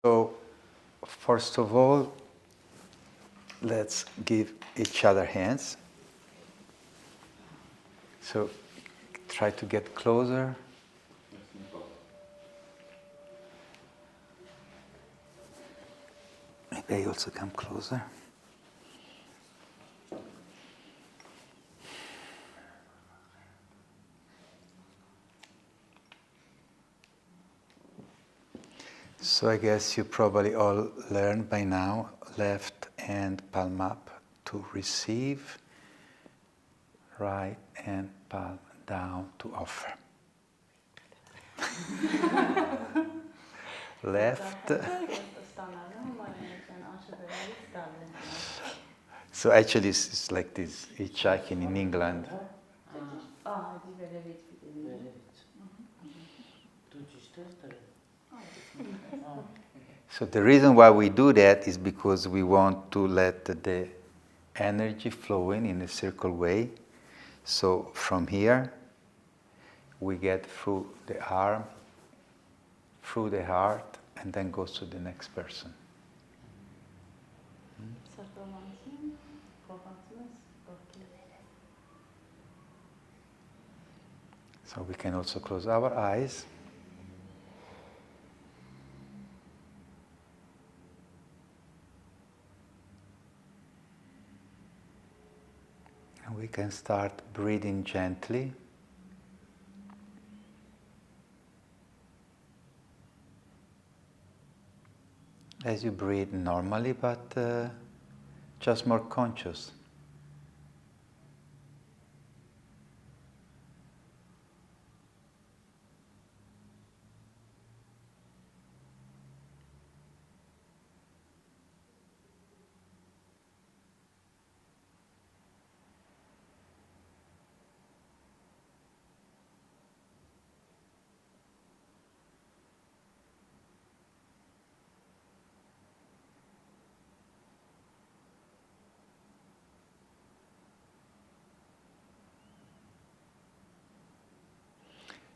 So, first of all, let's give each other hands. So, try to get closer. Maybe I also come closer. So I guess you probably all learned by now, left hand palm up to receive, right hand palm down to offer. Left. So actually it's like this hitchhiking in England. So the reason why we do that is because we want to let the energy flow in a circle way. So from here, we get through the arm, through the heart, and then goes to the next person. So we can also close our eyes. And we can start breathing gently. As you breathe normally, but just more conscious.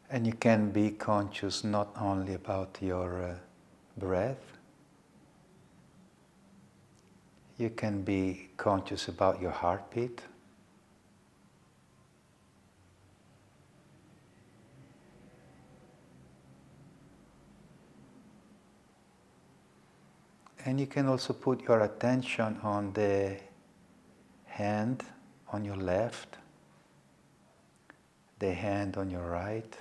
And you can be conscious not only about your breath, you can be conscious about your heartbeat. And you can also put your attention on the hand on your left, the hand on your right.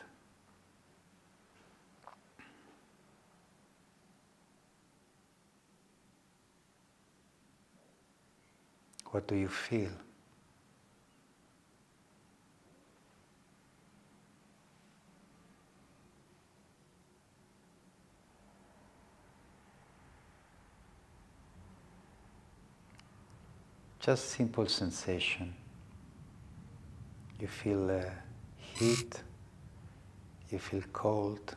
What do you feel? Just simple sensation. You feel heat, you feel cold.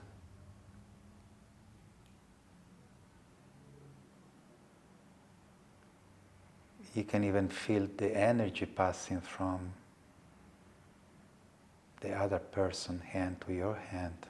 You can even feel the energy passing from the other person's hand to your hand.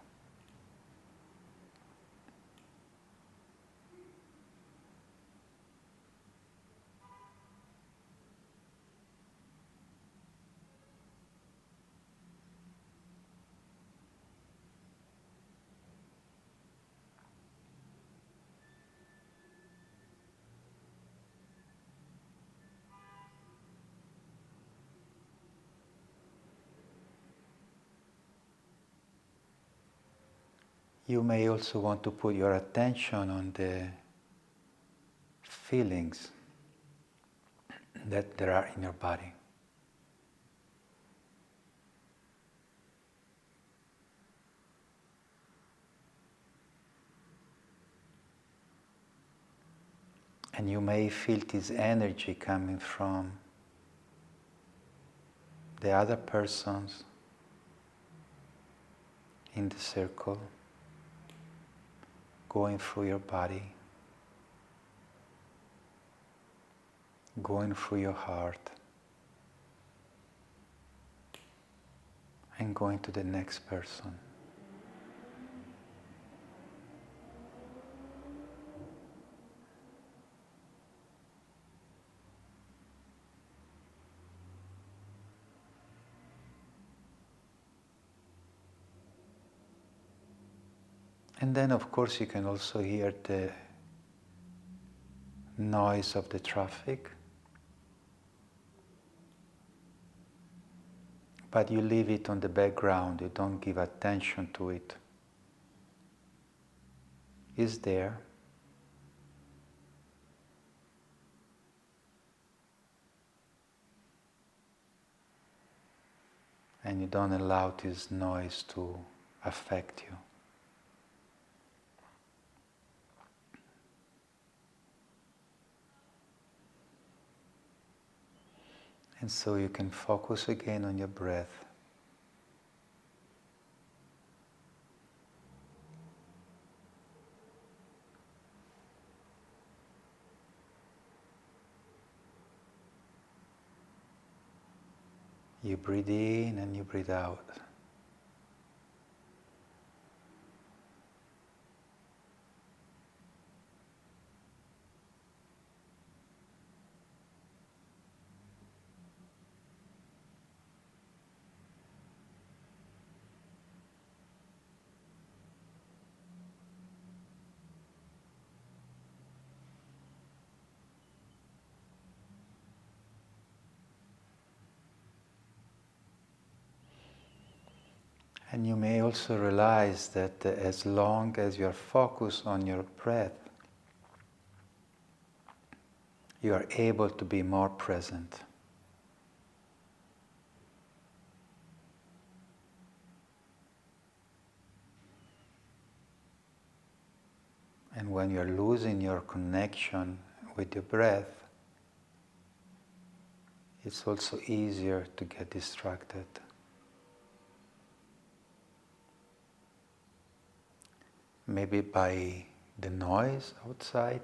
You may also want to put your attention on the feelings that there are in your body. And you may feel this energy coming from the other persons in the circle, going through your body, going through your heart, and going to the next person. And then, of course, you can also hear the noise of the traffic, but you leave it on the background, you don't give attention to it. It's there. And you don't allow this noise to affect you. And so you can focus again on your breath. You breathe in and you breathe out. And you may also realize that as long as you are focused on your breath, you are able to be more present. And when you are losing your connection with your breath, it's also easier to get distracted. Maybe by the noise outside,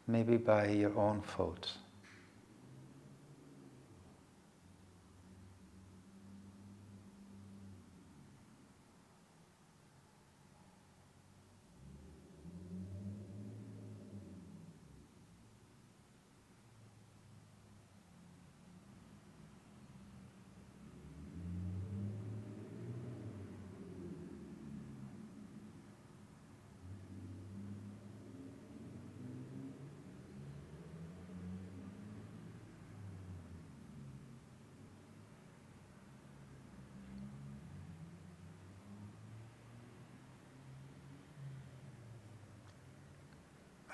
maybe by your own thoughts.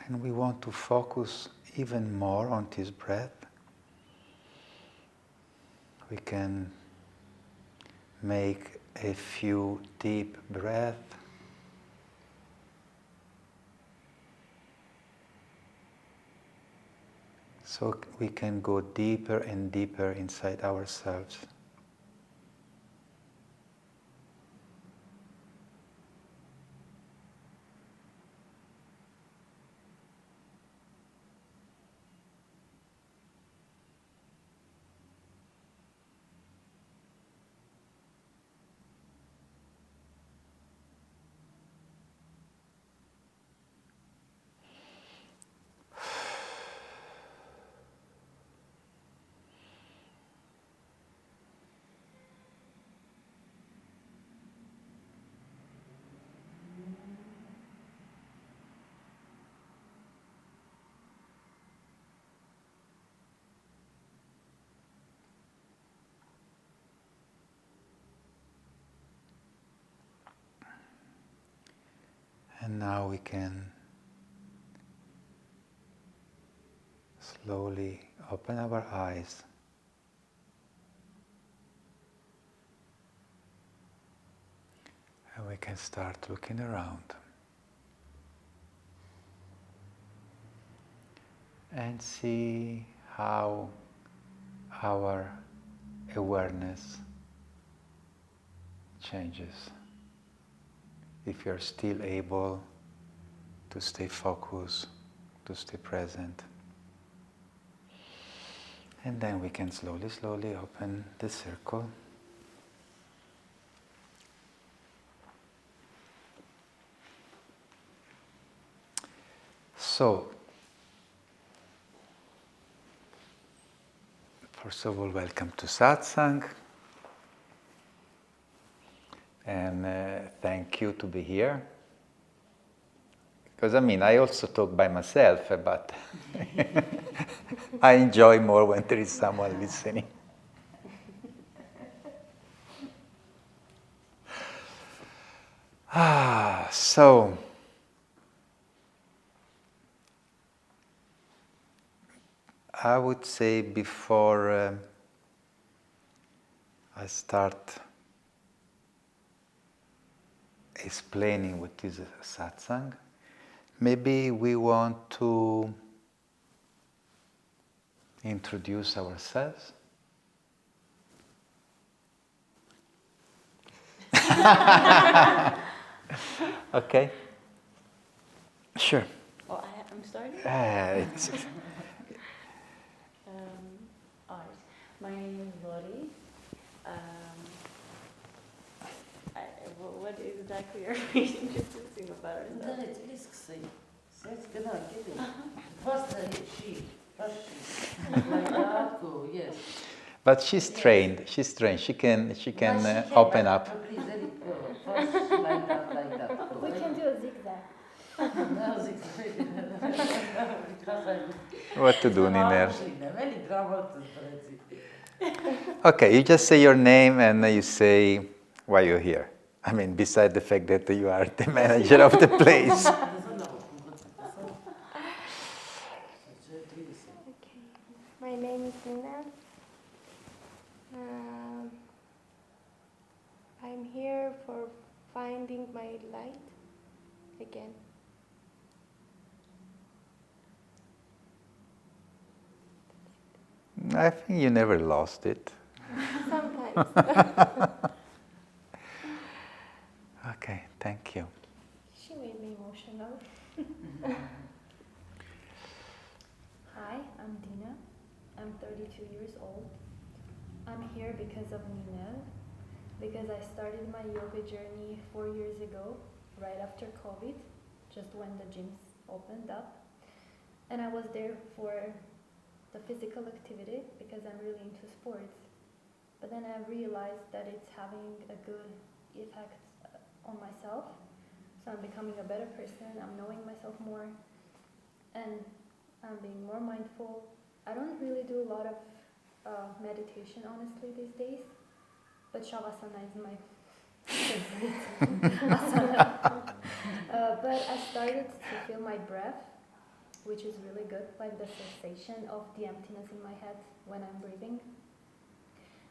And we want to focus even more on this breath. We can make a few deep breaths. So we can go deeper and deeper inside ourselves. And now we can slowly open our eyes and we can start looking around and see how our awareness changes. If you're still able to stay focused, to stay present. And then we can slowly, slowly open the circle. So, first of all, welcome to Satsang. And thank you to be here. Because I mean, I also talk by myself, but I enjoy more when there is someone listening. So I would say before I start explaining what is a satsang, maybe we want to introduce ourselves. Okay? Sure. Oh, I'm starting? All right. My name is Lori. What exactly are we introducing about ourselves? Yes. But she's trained. She's trained. She can open up. Please, first like that. We can do a zigzag. What to do, Niner? Okay, you just say your name and you say why you're here. I mean, beside the fact that you are the manager of the place. Okay. My name is Nina. I'm here for finding my light again. I think you never lost it. Sometimes. Okay, thank you. She made me emotional. Hi, I'm Dina. I'm 32 years old. I'm here because of Ninel, because I started my yoga journey 4 years ago, right after COVID, just when the gyms opened up. And I was there for the physical activity because I'm really into sports. But then I realized that it's having a good effect on myself. So I'm becoming a better person, I'm knowing myself more, and I'm being more mindful. I don't really do a lot of meditation, honestly, these days, but Shavasana is my favorite asana. But I started to feel my breath, which is really good, like the sensation of the emptiness in my head when I'm breathing.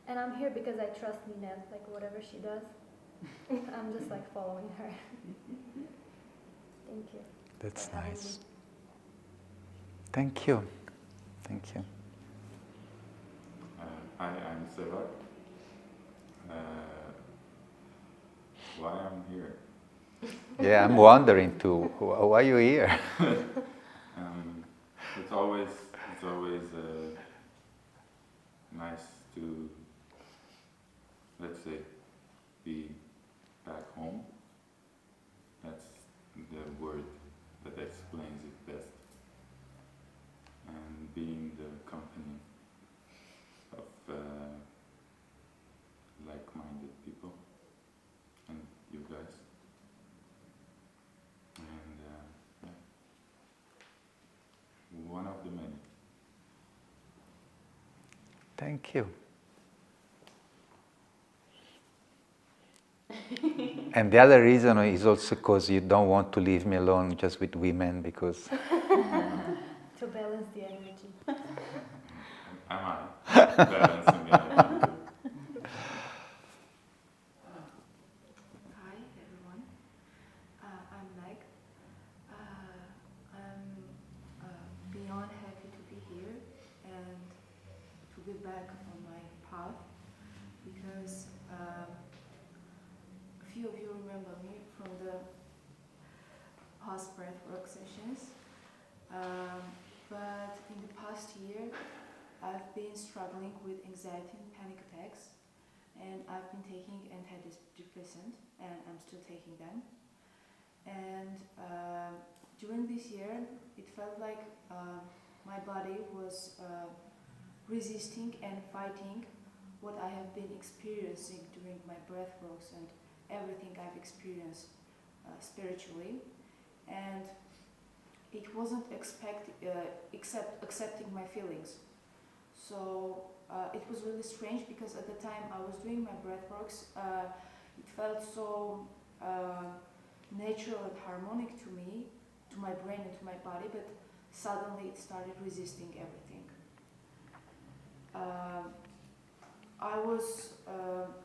And I'm here because I trust Ninel, like whatever she does, I'm just like following her. Thank you. That's nice. Thank you. Thank you. Hi, I'm Seva. Why I'm here? Yeah, I'm wondering too. Why are you here? It's always nice to, let's say, be back home. That's the word that explains it best. And being the company of like-minded people, and you guys. And yeah, one of the many. Thank you. And the other reason is also because you don't want to leave me alone just with women, because To balance the energy. Am I balancing the energy? Hi everyone, I'm Meg. I'm beyond happy to be here and to be back on my path, because a few of you remember me from the past breathwork sessions, but in the past year I've been struggling with anxiety and panic attacks, and I've been taking antidepressant, and I'm still taking them. And during this year, it felt like my body was resisting and fighting what I have been experiencing during my breathworks and everything I've experienced spiritually. And it wasn't except accepting my feelings. So it was really strange because at the time I was doing my breathworks, it felt so natural and harmonic to me, to my brain and to my body, but suddenly it started resisting everything. I was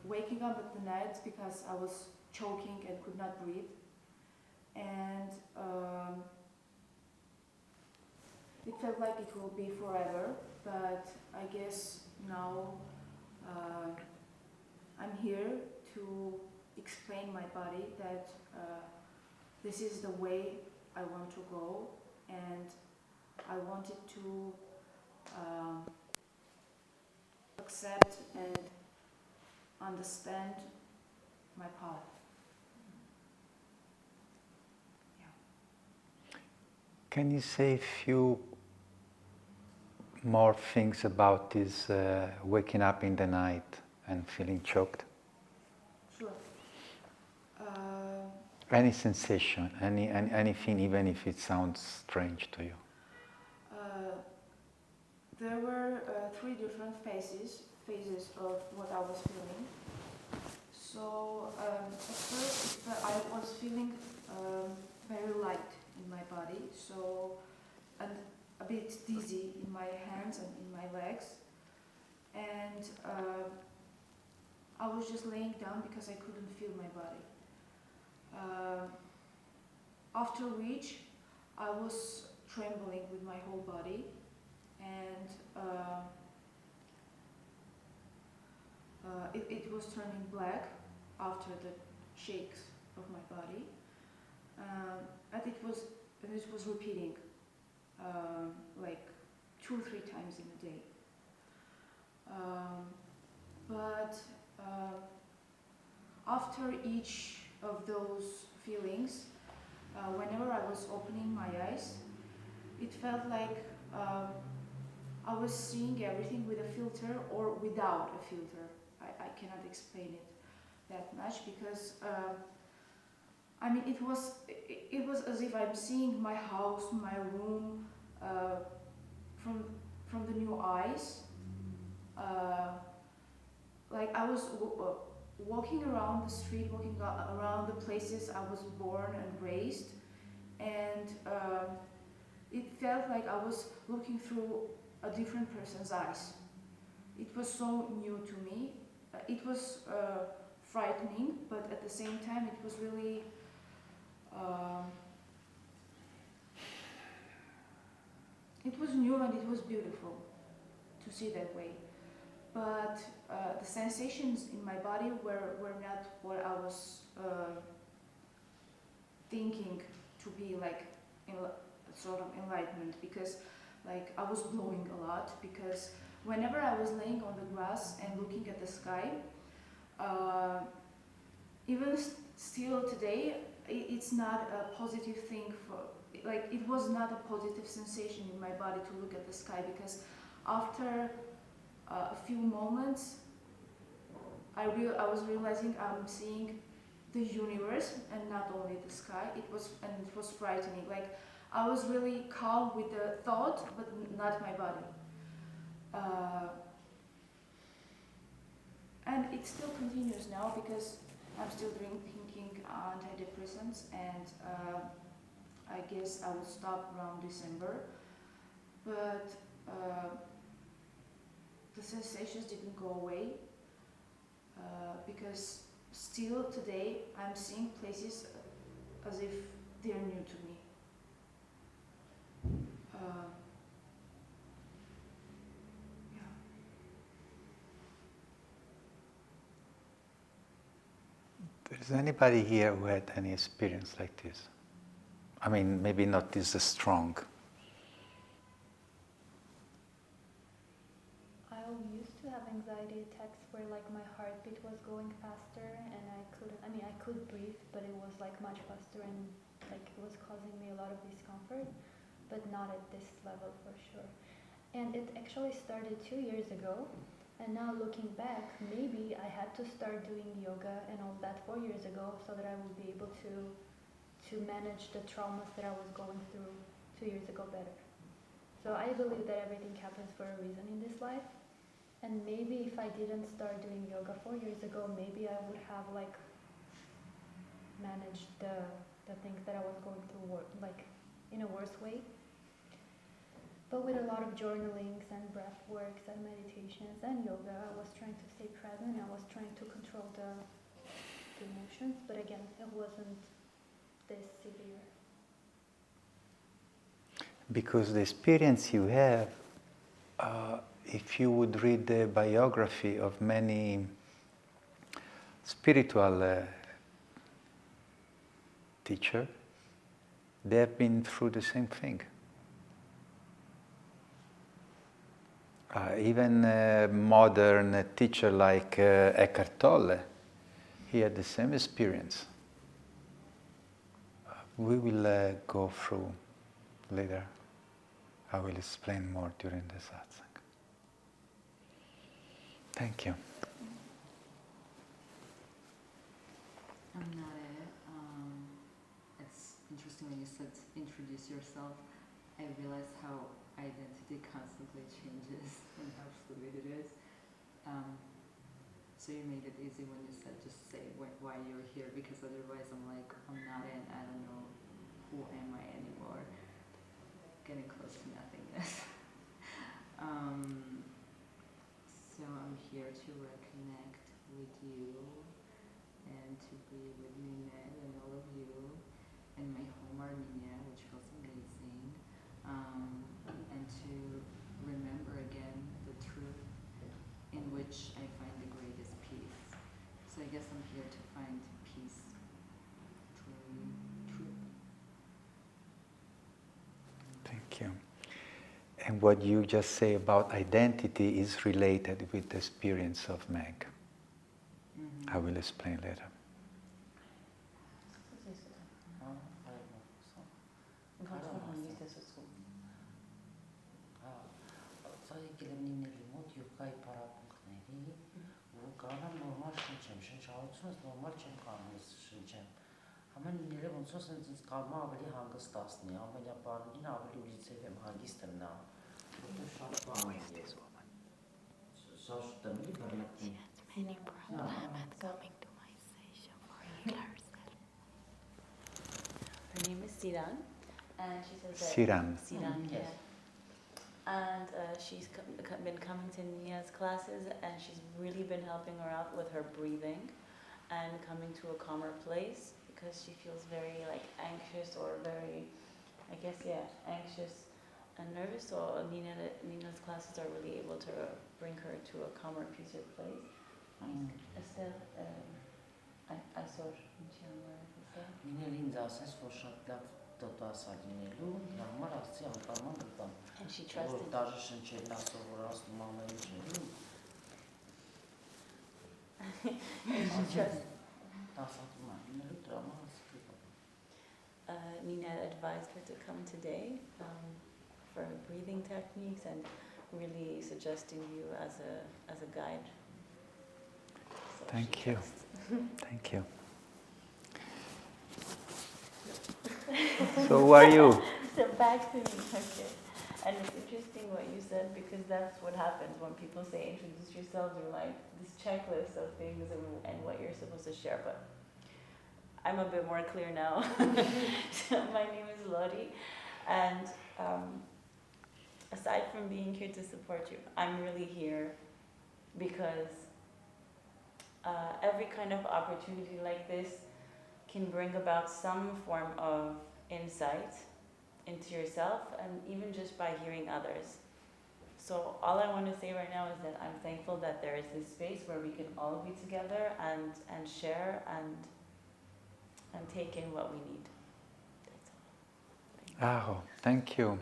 waking up at the night because I was choking and could not breathe, and it felt like it will be forever, but I guess now I'm here to explain my body that this is the way I want to go, and I wanted to accept and understand my path. Can you say a few more things about this waking up in the night and feeling choked? Sure. Any sensation, anything, even if it sounds strange to you. There were 3 different phases of what I was feeling. So at first I was feeling very light in my body, so and a bit dizzy in my hands and in my legs, and I was just laying down because I couldn't feel my body. After which I was trembling with my whole body, and it was turning black after the shakes of my body, and it was repeating like 2 or 3 times in a day. But after each of those feelings, whenever I was opening my eyes, it felt like I was seeing everything with a filter or without a filter. I cannot explain it that much because I mean it was as if I'm seeing my house, my room from the new eyes. Like I was walking around the street, walking around the places I was born and raised, and it felt like I was looking through a different person's eyes. It was so new to me. It was frightening, but at the same time it was really it was new and it was beautiful to see that way. But the sensations in my body were not what I was thinking to be like sort of enlightenment, because like I was blowing a lot, because whenever I was laying on the grass and looking at the sky, even still today, it's not a positive thing for, like it was not a positive sensation in my body to look at the sky, because after a few moments I was realizing I'm seeing the universe and not only the sky. It was frightening. Like I was really calm with the thought, but not my body. And it still continues now because I'm still taking antidepressants, and I guess I will stop around December. But the sensations didn't go away because still today I'm seeing places as if they're new to me. Is anybody here who had any experience like this? I mean, maybe not this strong. I used to have anxiety attacks where like my heartbeat was going faster and I could breathe, but it was like much faster and like it was causing me a lot of discomfort, but not at this level for sure. And it actually started 2 years ago, and now looking back, maybe I had to start doing yoga and all that 4 years ago so that I would be able to manage the traumas that I was going through 2 years ago better. So I believe that everything happens for a reason in this life. And maybe if I didn't start doing yoga 4 years ago, maybe I would have like managed the things that I was going through like in a worse way. But with a lot of journalings and breath works and meditations and yoga, I was trying to stay present. I was trying to control the emotions, but again, it wasn't this severe. Because the experience you have, if you would read the biography of many spiritual teachers, they have been through the same thing. Even a modern teacher like Eckhart Tolle, he had the same experience. We will go through later. I will explain more during the satsang. Thank you. I'm not it. It's interesting when you said introduce yourself. I realized how identity constantly changes and how fluid it is. So you made it easy when you said just say why you're here, because otherwise I'm like, I'm not in, I don't know who am I anymore. Getting close to nothingness. So I'm here to reconnect with you and to be with Ninette and all of you and my home Armenia, which feels amazing, and to remember again the truth in which I find the greatest peace. So I guess I'm here to find peace through truth. Thank you. And what you just say about identity is related with the experience of Meg. I will explain later. Ամեն իները ոնց որ ինձ կարմա ավելի հանգստացնի, ամենյա բանին ավելի ուզիցև եմ հանգիստ եմ նա, որտեղ շատ բան է։ Սա շտեմի բռնկում։ Many problems at coming to my session for healers. Her name is Siran, and she says that Siran, Yes. And she's been coming to Nia's classes, and she's really been helping her out with her breathing and coming to a calmer place, because she feels very like anxious or very, I guess, anxious and nervous. So Nina's classes are really able to bring her to a calmer, peaceful place. Esther, I saw Իները ինձ ասես, որ շատ լավ տոտասա լինելու, դրա համար ասցի անկարման գտամ։ And she trusted. Որ դաժե շնչելն ասող, որ ասնում ամեն ինչ էլու։ And she trusted. Տասատում է, լինելու դրա համար ասկի։ Nina advised her to come today for breathing techniques and really suggesting you as a guide. So Thank you. Thank you. So who are you? So back to me, okay. And it's interesting what you said, because that's what happens when people say introduce yourselves, you're like this checklist of things and what you're supposed to share, but I'm a bit more clear now. So my name is Lori, and aside from being here to support you, I'm really here because every kind of opportunity like this can bring about some form of insight into yourself, and even just by hearing others. So all I want to say right now is that I'm thankful that there is this space where we can all be together and share and take in what we need. That's all. Oh, thank you.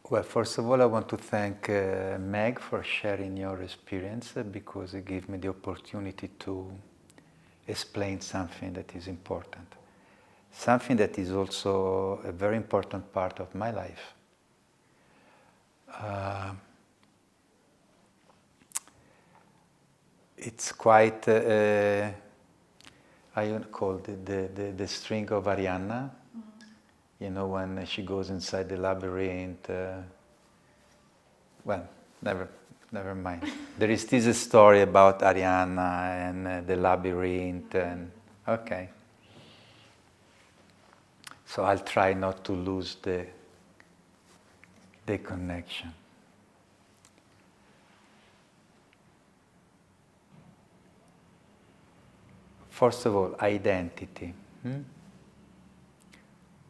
Well, first of all, I want to thank Meg for sharing your experience, because it gave me the opportunity to explain something that is important. Something that is also a very important part of my life. it's quite, I call it the string of Arianna. You know, when she goes inside the labyrinth. Well, never mind. There is this story about Arianna and the labyrinth, and okay. So I'll try not to lose the connection. First of all, identity.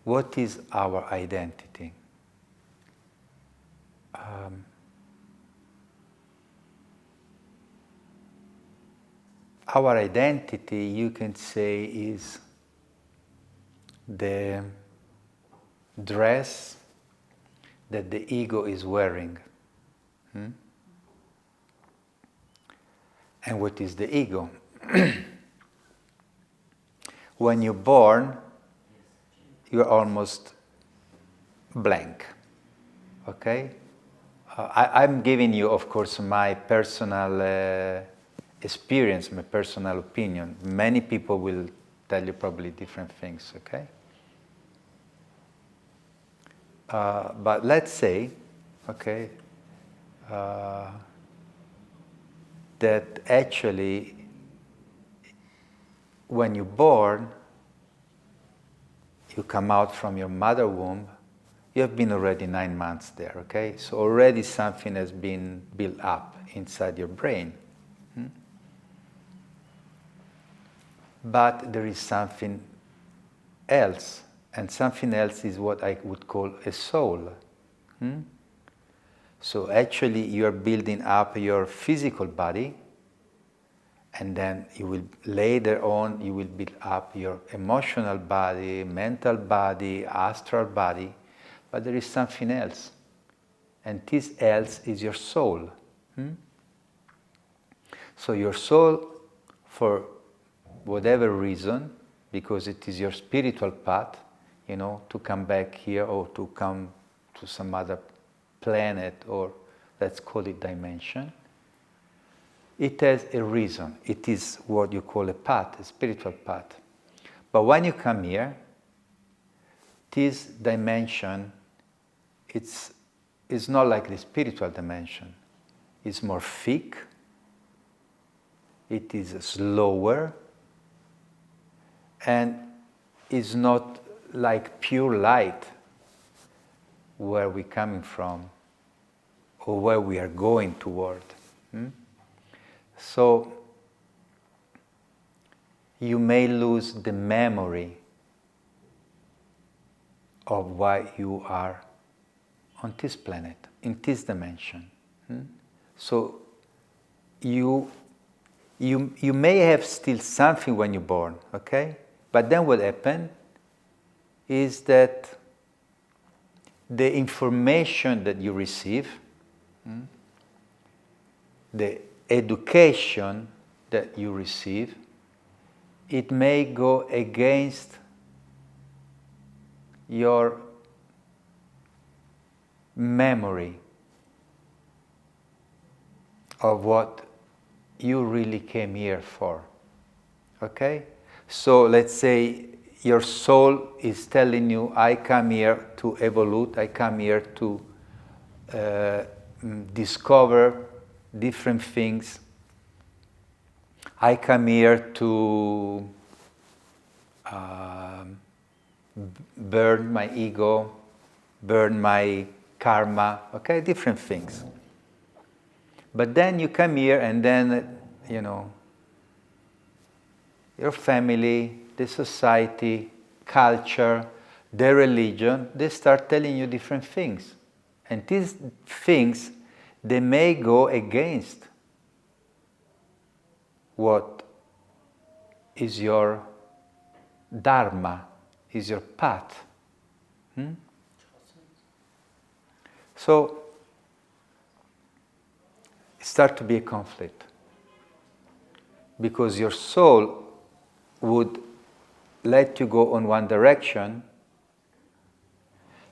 What is our identity? Our identity, you can say, is the dress that the ego is wearing. And what is the ego? When you're born, you're almost blank. Okay? I'm giving you, of course, my personal experience, my personal opinion. Many people will tell you probably different things, okay? But let's say, okay, that actually when you're born, you come out from your mother womb, you have been already 9 months there, okay? So already something has been built up inside your brain. But there is something else, and something else is what I would call a soul. So actually you are building up your physical body, and then you will later on you will build up your emotional body, mental body, astral body, but there is something else, and this else is your soul. So your soul, for whatever reason, because it is your spiritual path, you know, to come back here or to come to some other planet, or let's call it dimension, it has a reason. It is what you call a path, a spiritual path. But when you come here, this dimension, it's not like the spiritual dimension. It's more thick, it is slower, and is not like pure light where we're coming from or where we are going toward. So you may lose the memory of why you are on this planet, in this dimension. So you may have still something when you're born, okay? But then what happens is that the information that you receive, the education that you receive, it may go against your memory of what you really came here for. Okay? So let's say your soul is telling you, I come here to evolve, I come here to discover different things. I come here to burn my ego, burn my karma, okay, different things. But then you come here and then, you know, your family, the society, culture, the religion, they start telling you different things. And these things, they may go against what is your dharma, is your path. So, it starts to be a conflict. Because your soul would let you go on one direction,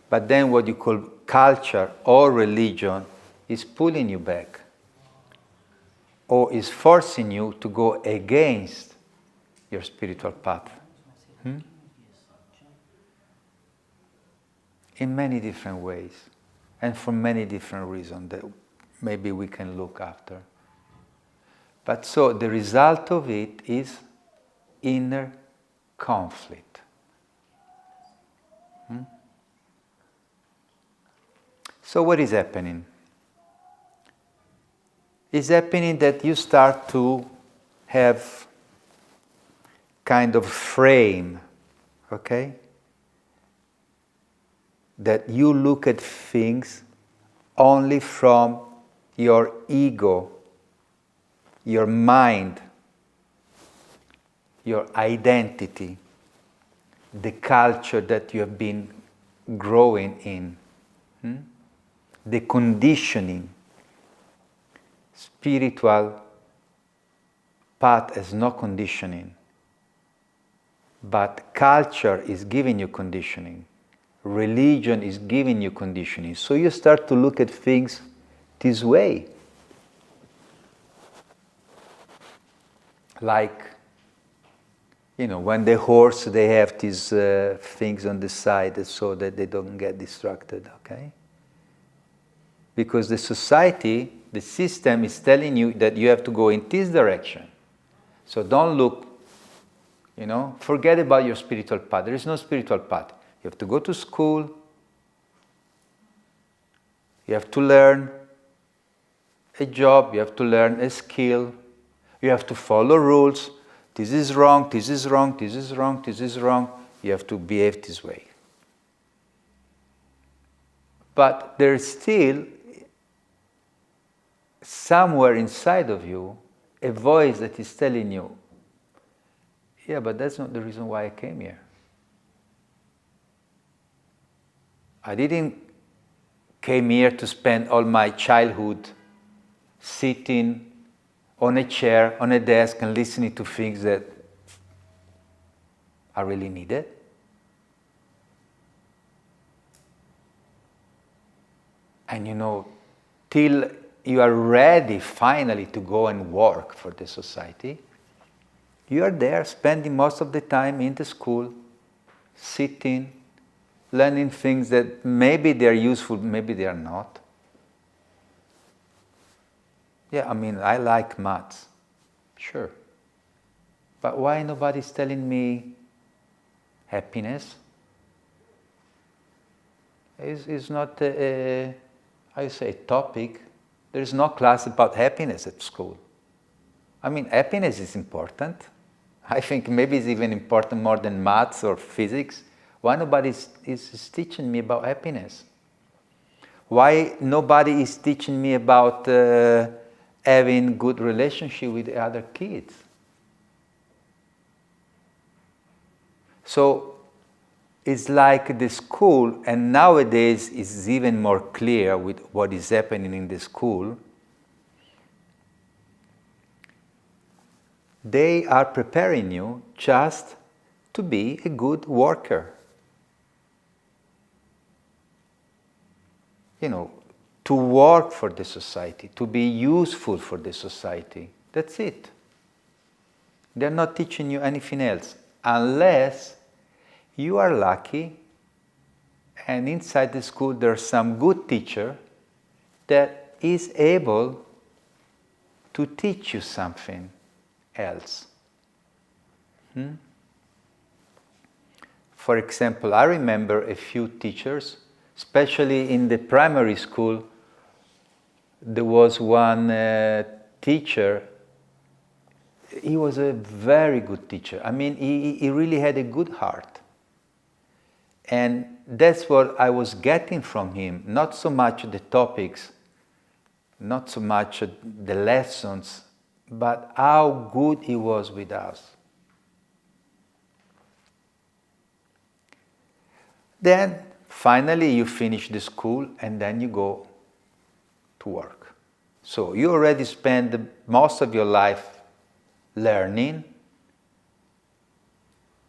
but then what you call culture or religion is pulling you back. or is forcing you to go against your spiritual path. In many different ways, and for many different reasons that maybe we can look after. But so the result of it is inner conflict. So what is happening? It's happening that you start to have kind of frame, okay? That you look at things only from your ego, your mind, your identity, the culture that you have been growing in, the conditioning. Spiritual path has no conditioning, but culture is giving you conditioning. Religion is giving you conditioning. So you start to look at things this way. Like, when the horse, they have these things on the side so that they don't get distracted, okay? Because the society, the system is telling you that you have to go in this direction. So don't look, forget about your spiritual path. There is no spiritual path. You have to go to school. You have to learn a job. You have to learn a skill. You have to follow rules. This is wrong, this is wrong, this is wrong, this is wrong. You have to behave this way. But there's still somewhere inside of you a voice that is telling you, yeah, but that's not the reason why I came here. I didn't came here to spend all my childhood sitting on a chair, on a desk, and listening to things that I really needed. And till you are ready finally to go and work for the society, you are there spending most of the time in the school, sitting, learning things that maybe they are useful, maybe they are not. Yeah, I like maths, sure. But why nobody's telling me happiness? It's not a topic. There is no class about happiness at school. Happiness is important. I think maybe it's even important more than maths or physics. Why nobody is teaching me about happiness? Why nobody is teaching me about having good relationship with the other kids? So it's like the school, and nowadays it's even more clear with what is happening in the school. They are preparing you just to be a good worker. To work for the society, to be useful for the society. That's it. They're not teaching you anything else, unless you are lucky and inside the school there's some good teacher that is able to teach you something else. For example, I remember a few teachers, especially in the primary school. There was one teacher. He was a very good teacher. He really had a good heart. And that's what I was getting from him. Not so much the topics, not so much the lessons, but how good he was with us. Then, finally, you finish the school and then you go to work. So you already spend most of your life learning,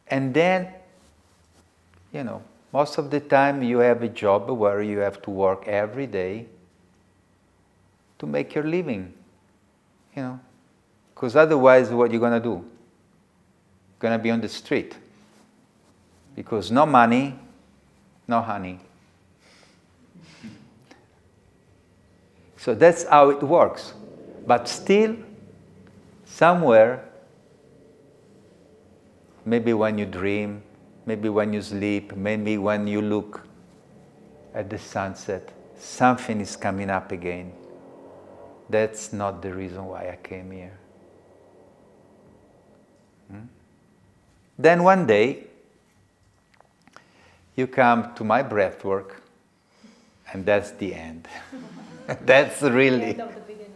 and then, most of the time you have a job where you have to work every day to make your living. you know, because otherwise what you're going to do? Going to be on the street. Because no money, no honey. So that's how it works. But still, somewhere, maybe when you dream, maybe when you sleep, maybe when you look at the sunset, something is coming up again. That's not the reason why I came here. Then one day, you come to my breath work, and that's the end. That's really, The end of the beginning.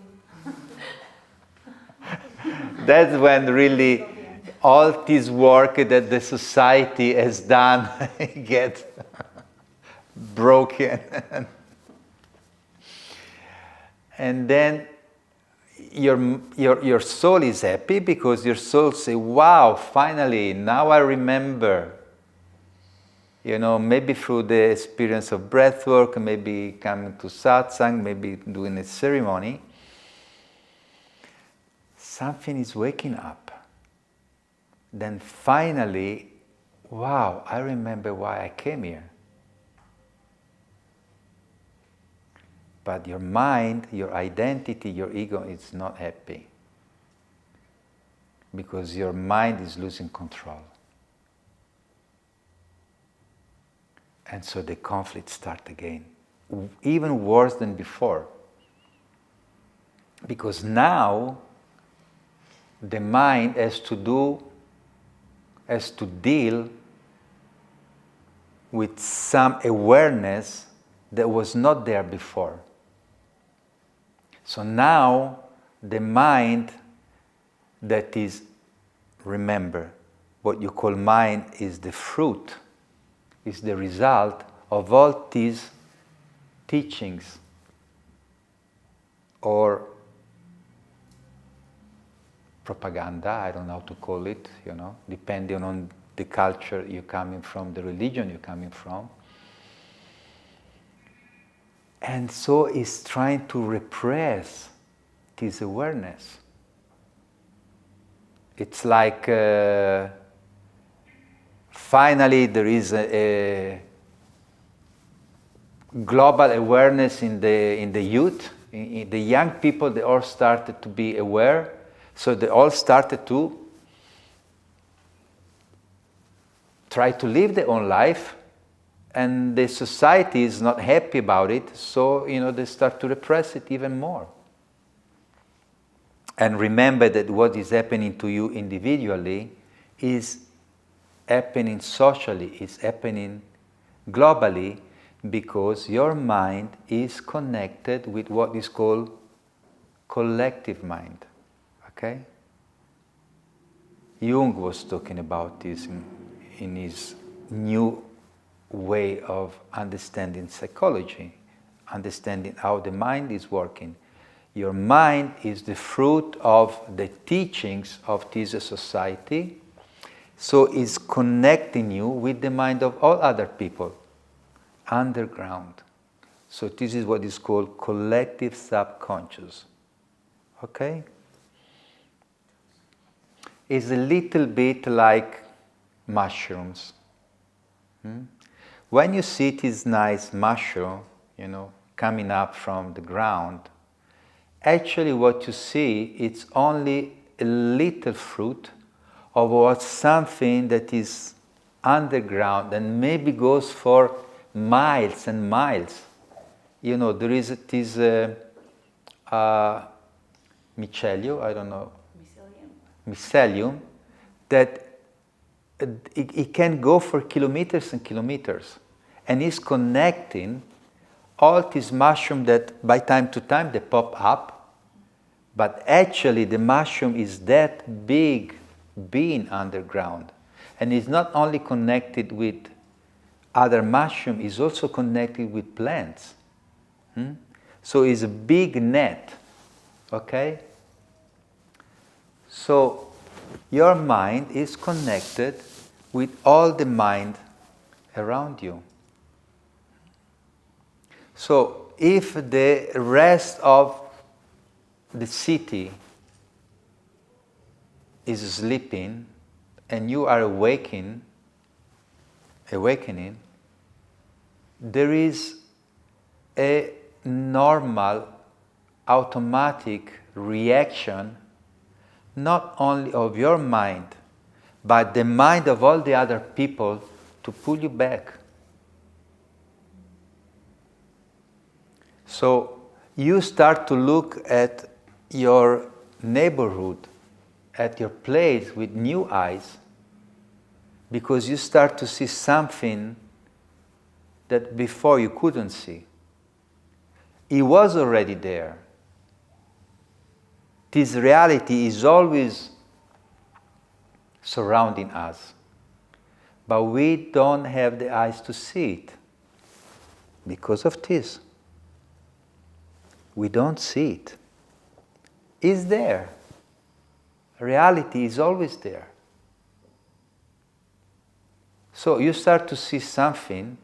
that's when really all this work that the society has done gets broken. And then your soul is happy because your soul says, wow, finally, now I remember. You know, maybe through the experience of breathwork, maybe coming to satsang, maybe doing a ceremony, something is waking up. Then finally, wow, I remember why I came here. But your mind, your identity, your ego is not happy. Because your mind is losing control. And so the conflict starts again, even worse than before. Because now the mind has to deal with some awareness that was not there before. So now the mind that is, remember, what you call mind is the fruit, is the result of all these teachings or propaganda, I don't know how to call it, you know, depending on the culture you're coming from, the religion you're coming from. And so it's trying to repress this awareness. It's like finally there is a global awareness in the youth, in the young people. They all started to be aware, so they all started to try to live their own life, and the society is not happy about it, so they start to repress it even more. And remember that what is happening to you individually is happening socially, is happening globally, because your mind is connected with what is called collective mind. Okay? Jung was talking about this in his new way of understanding psychology, understanding how the mind is working. Your mind is the fruit of the teachings of this society, so it's connecting you with the mind of all other people, underground. So this is what is called collective subconscious. Okay? It's a little bit like mushrooms. When you see this nice mushroom, coming up from the ground, actually what you see, it's only a little fruit of what something that is underground and maybe goes for miles and miles. There is this mycelium, I don't know, mycelium, that it can go for kilometers and kilometers, and is connecting all these mushrooms that by time to time they pop up, but actually the mushroom is that big being underground, and is not only connected with other mushrooms, is also connected with plants. So it's a big net. Okay? So your mind is connected with all the mind around you. So if the rest of the city is sleeping and you are awakening, there is a normal, automatic reaction, not only of your mind, but the mind of all the other people to pull you back. So you start to look at your neighborhood, at your place with new eyes, because you start to see something that before you couldn't see. It was already there. This reality is always surrounding us, but we don't have the eyes to see it because of this. We don't see it. It's there. Reality is always there. So you start to see something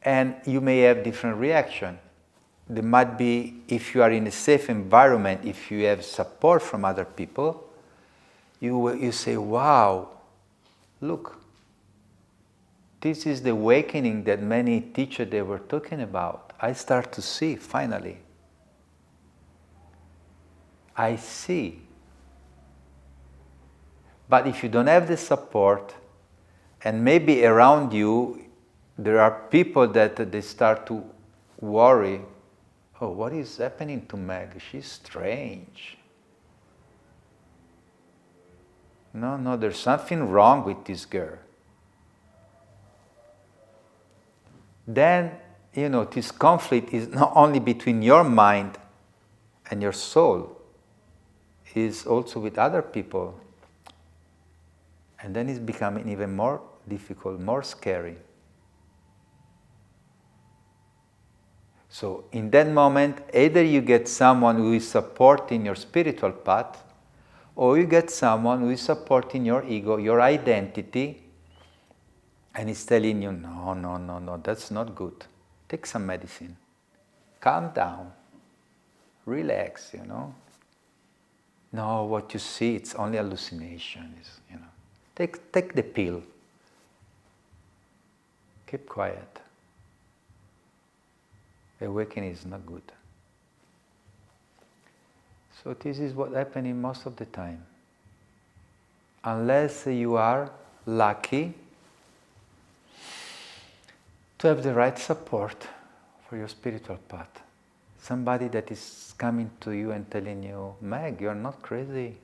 and you may have different reaction. There might be, if you are in a safe environment, if you have support from other people, you say, wow, look, this is the awakening that many teachers they were talking about. I start to see, finally. I see. But if you don't have the support, and maybe around you there are people that they start to worry, oh, what is happening to Meg? She's strange. No, there's something wrong with this girl. Then, this conflict is not only between your mind and your soul, is also with other people. And then it's becoming even more difficult, more scary. So in that moment, either you get someone who is supporting your spiritual path, or you get someone who is supporting your ego, your identity, and is telling you, no, that's not good. Take some medicine. Calm down. Relax, No, what you see, it's only hallucinations, Take the pill. Keep quiet. Awakening is not good. So this is what happening most of the time. Unless you are lucky to have the right support for your spiritual path. Somebody that is coming to you and telling you, Meg, you're not crazy.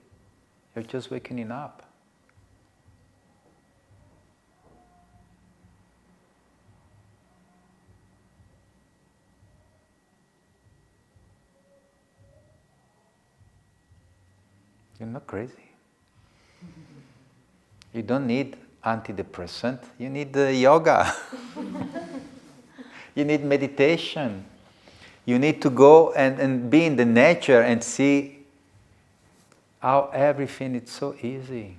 You're just waking up. You're not crazy. You don't need antidepressant. You need yoga. You need meditation. You need to go and be in the nature and see how everything is so easy.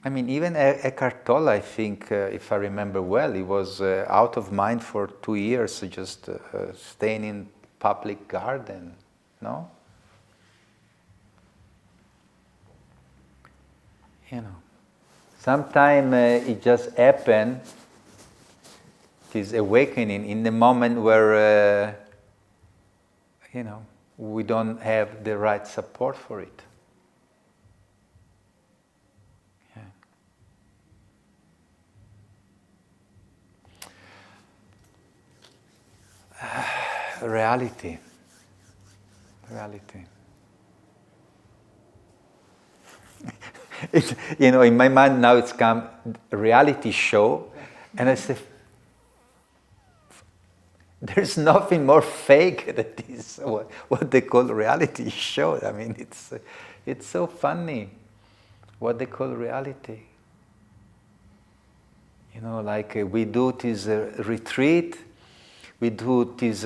I mean, even Eckhart Tolle, I think, if I remember well, he was out of mind for 2 years, just staying in public garden, no? Sometimes it just happened, this awakening, in the moment where, we don't have the right support for it. Reality. In my mind now it's come a reality show, and I say, there's nothing more fake than this, what they call reality show. I mean, it's so funny, what they call reality. Like we do this retreat, we do this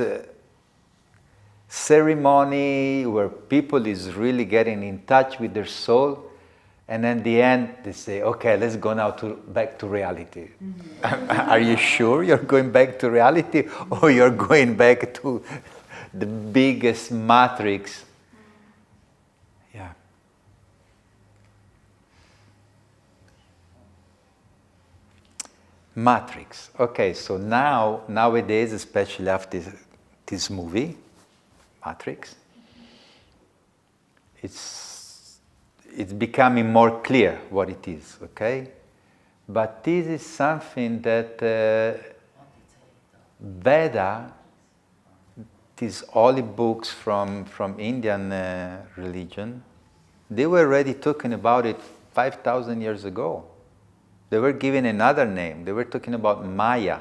ceremony where people is really getting in touch with their soul, And in the end, they say, okay, let's go now back to reality. Are you sure you're going back to reality, or you're going back to the biggest matrix? Yeah. Matrix. Okay, so nowadays, especially after this movie, Matrix, it's becoming more clear what it is, okay? But this is something that Veda, these holy books from Indian religion, they were already talking about it 5,000 years ago. They were given another name. They were talking about Maya.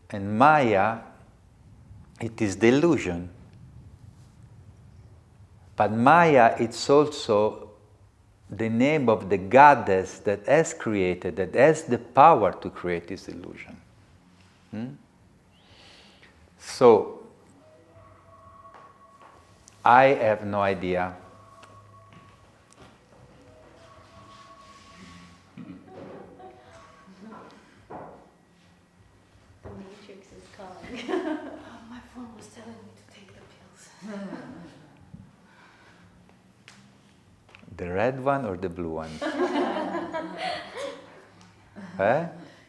And Maya, it is the illusion. But Maya, it's also the name of the goddess that has created, that has the power to create this illusion. So, I have no idea. The Matrix is calling. My phone was telling me to take the pills. The red one or the blue one? Huh?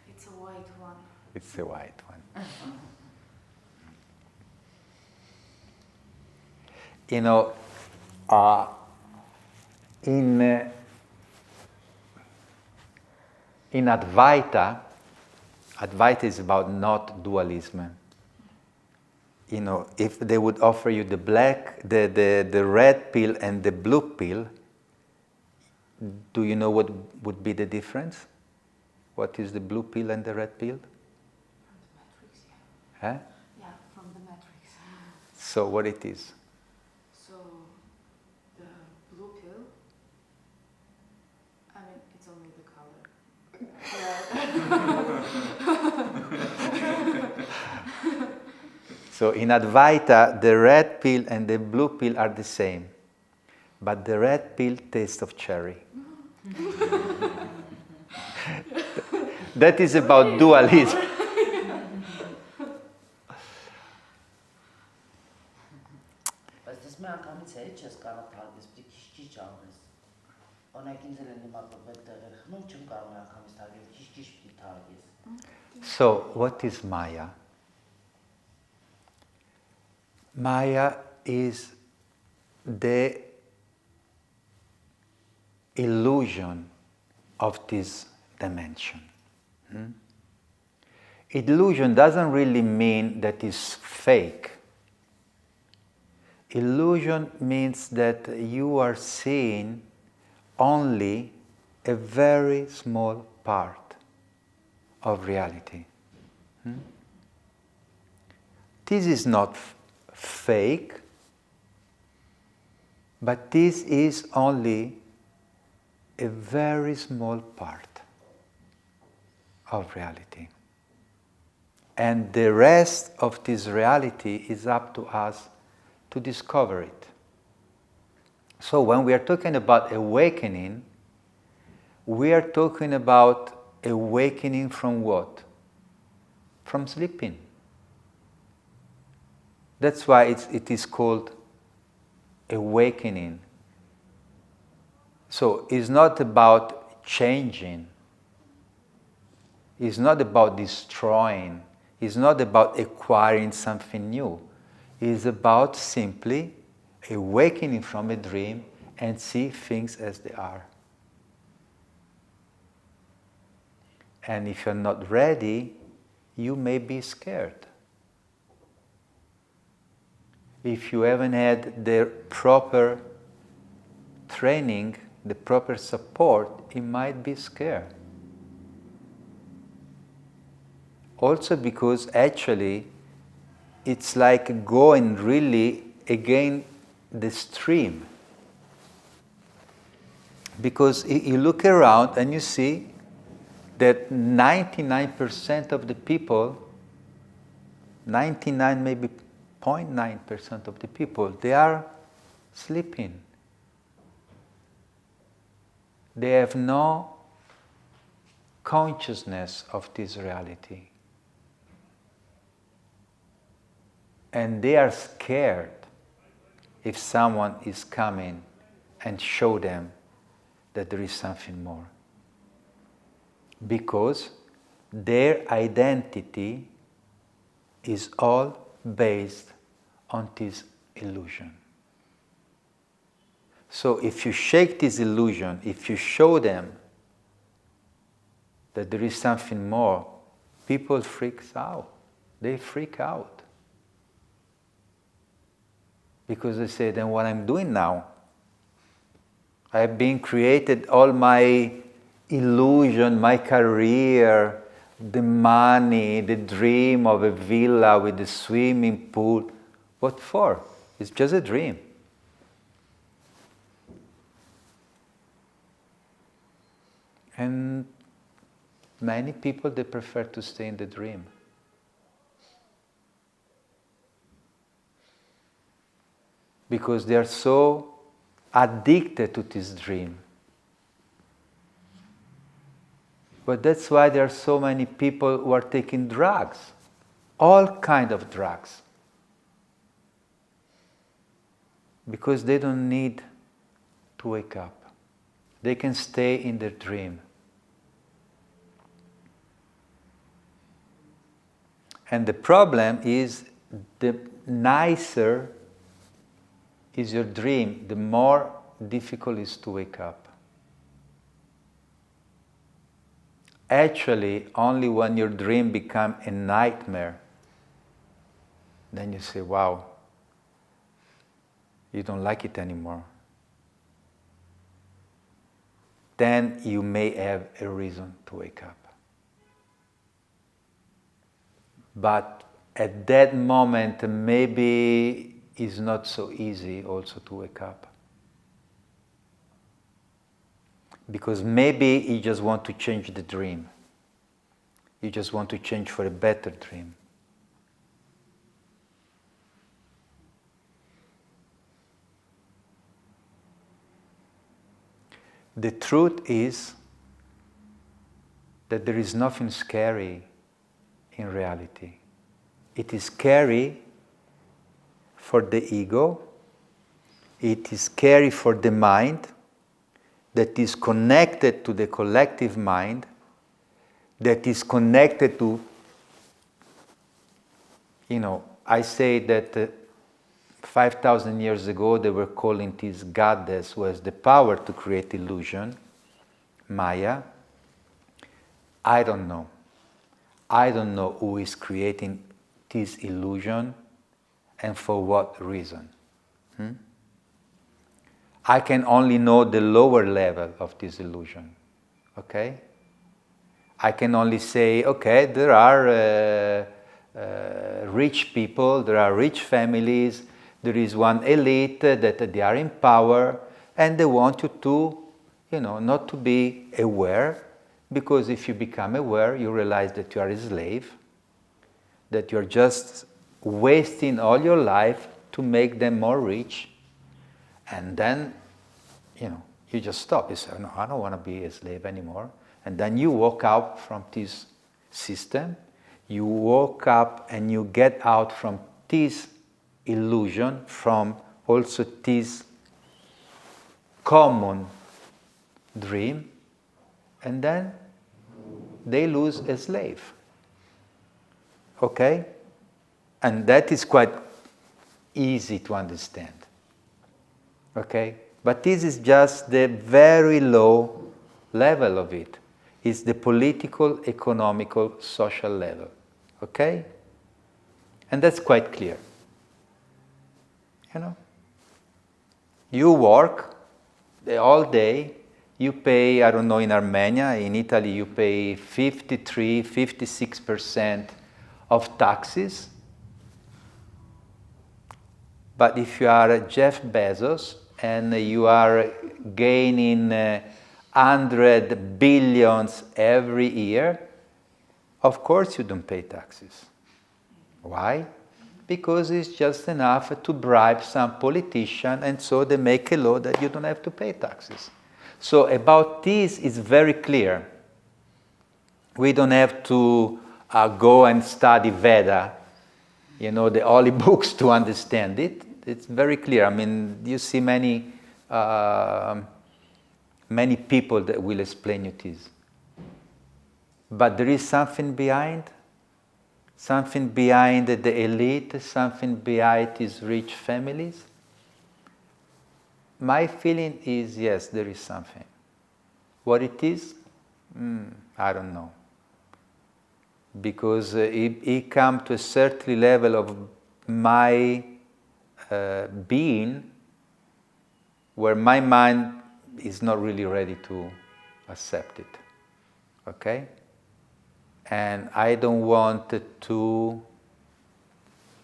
It's a white one. It's the white one. You know, in Advaita, Advaita is about not dualism. You know, if they would offer you the red pill and the blue pill, do you know what would be the difference? What is the blue pill and the red pill? From the Matrix, yeah. Huh? Yeah, from the Matrix. So what it is? So, the blue pill, I mean, it's only the color. So in Advaita, the red pill and the blue pill are the same, but the red pill tastes of cherry. That is about dualism. Բայց դες մի անգամից էի չես կարող թարգես, պիտի քիչ անգես։ Օրինակ ինձ էլ են հիմա տվել տեղեր խմում, չեմ կարող մի անգամից թարգես, քիչ պիտի թարգես։ So what is Maya? Maya is the illusion of this dimension. Illusion doesn't really mean that it's fake. Illusion means that you are seeing only a very small part of reality. This is not fake, but this is only a very small part of reality. And the rest of this reality is up to us to discover it. So when we are talking about awakening, we are talking about awakening from what? From sleeping. That's why it is called awakening. So it's not about changing. It's not about destroying. It's not about acquiring something new. It's about simply awakening from a dream and see things as they are. And if you're not ready, you may be scared. If you haven't had the proper training, the proper support, you might be scared. Also because actually it's like going really against the stream. Because you look around and you see that 99% of the people, 99 maybe 0.9% of the people, they are sleeping. they have no consciousness of this reality. And they are scared if someone is coming and show them that there is something more. Because their identity is all based on this illusion. So if you shake this illusion, if you show them that there is something more, people freak out. They freak out. Because they say, then what I'm doing now? I've been created all my illusion, my career, the money, the dream of a villa with a swimming pool. What for? It's just a dream. And many people, they prefer to stay in the dream. Because they are so addicted to this dream. But that's why there are so many people who are taking drugs, all kinds of drugs. Because they don't need to wake up. They can stay in their dream. And the problem is, the nicer is your dream, the more difficult it is to wake up. Actually, only when your dream becomes a nightmare, then you say, wow, you don't like it anymore. Then you may have a reason to wake up. But at that moment, maybe it's not so easy also to wake up. Because maybe you just want to change the dream. You just want to change for a better dream. The truth is that there is nothing scary in reality. It is scary for the ego, it is scary for the mind that is connected to the collective mind, that is connected to, I say that 5,000 years ago they were calling this goddess who has the power to create illusion, Maya. I don't know. I don't know who is creating this illusion and for what reason. I can only know the lower level of this illusion. Okay? I can only say, okay, there are rich people, there are rich families, there is one elite that they are in power, and they want you to, not to be aware, because if you become aware, you realize that you are a slave, that you are just wasting all your life to make them more rich, and then, you just stop. You say, no, I don't want to be a slave anymore. And then you walk out from this system, you walk up and you get out from this illusion, from also this common dream, and then they lose a slave. Okay? And that is quite easy to understand. Okay? But this is just the very low level of it. It's the political, economical, social level. Okay? And that's quite clear. You work all day, you pay, I don't know, in Armenia, in Italy, you pay 53, 56% of taxes. But if you are Jeff Bezos and you are gaining 100 billions every year, of course you don't pay taxes. Why? Because it's just enough to bribe some politician, and so they make a law that you don't have to pay taxes. So about this, it's very clear. We don't have to go and study Veda, the holy books to understand it. It's very clear. I mean, you see many people that will explain you this. But there is something behind the elite, something behind these rich families. My feeling is, yes, there is something. What it is, I don't know. Because it comes to a certain level of my being where my mind is not really ready to accept it. Okay? And I don't want to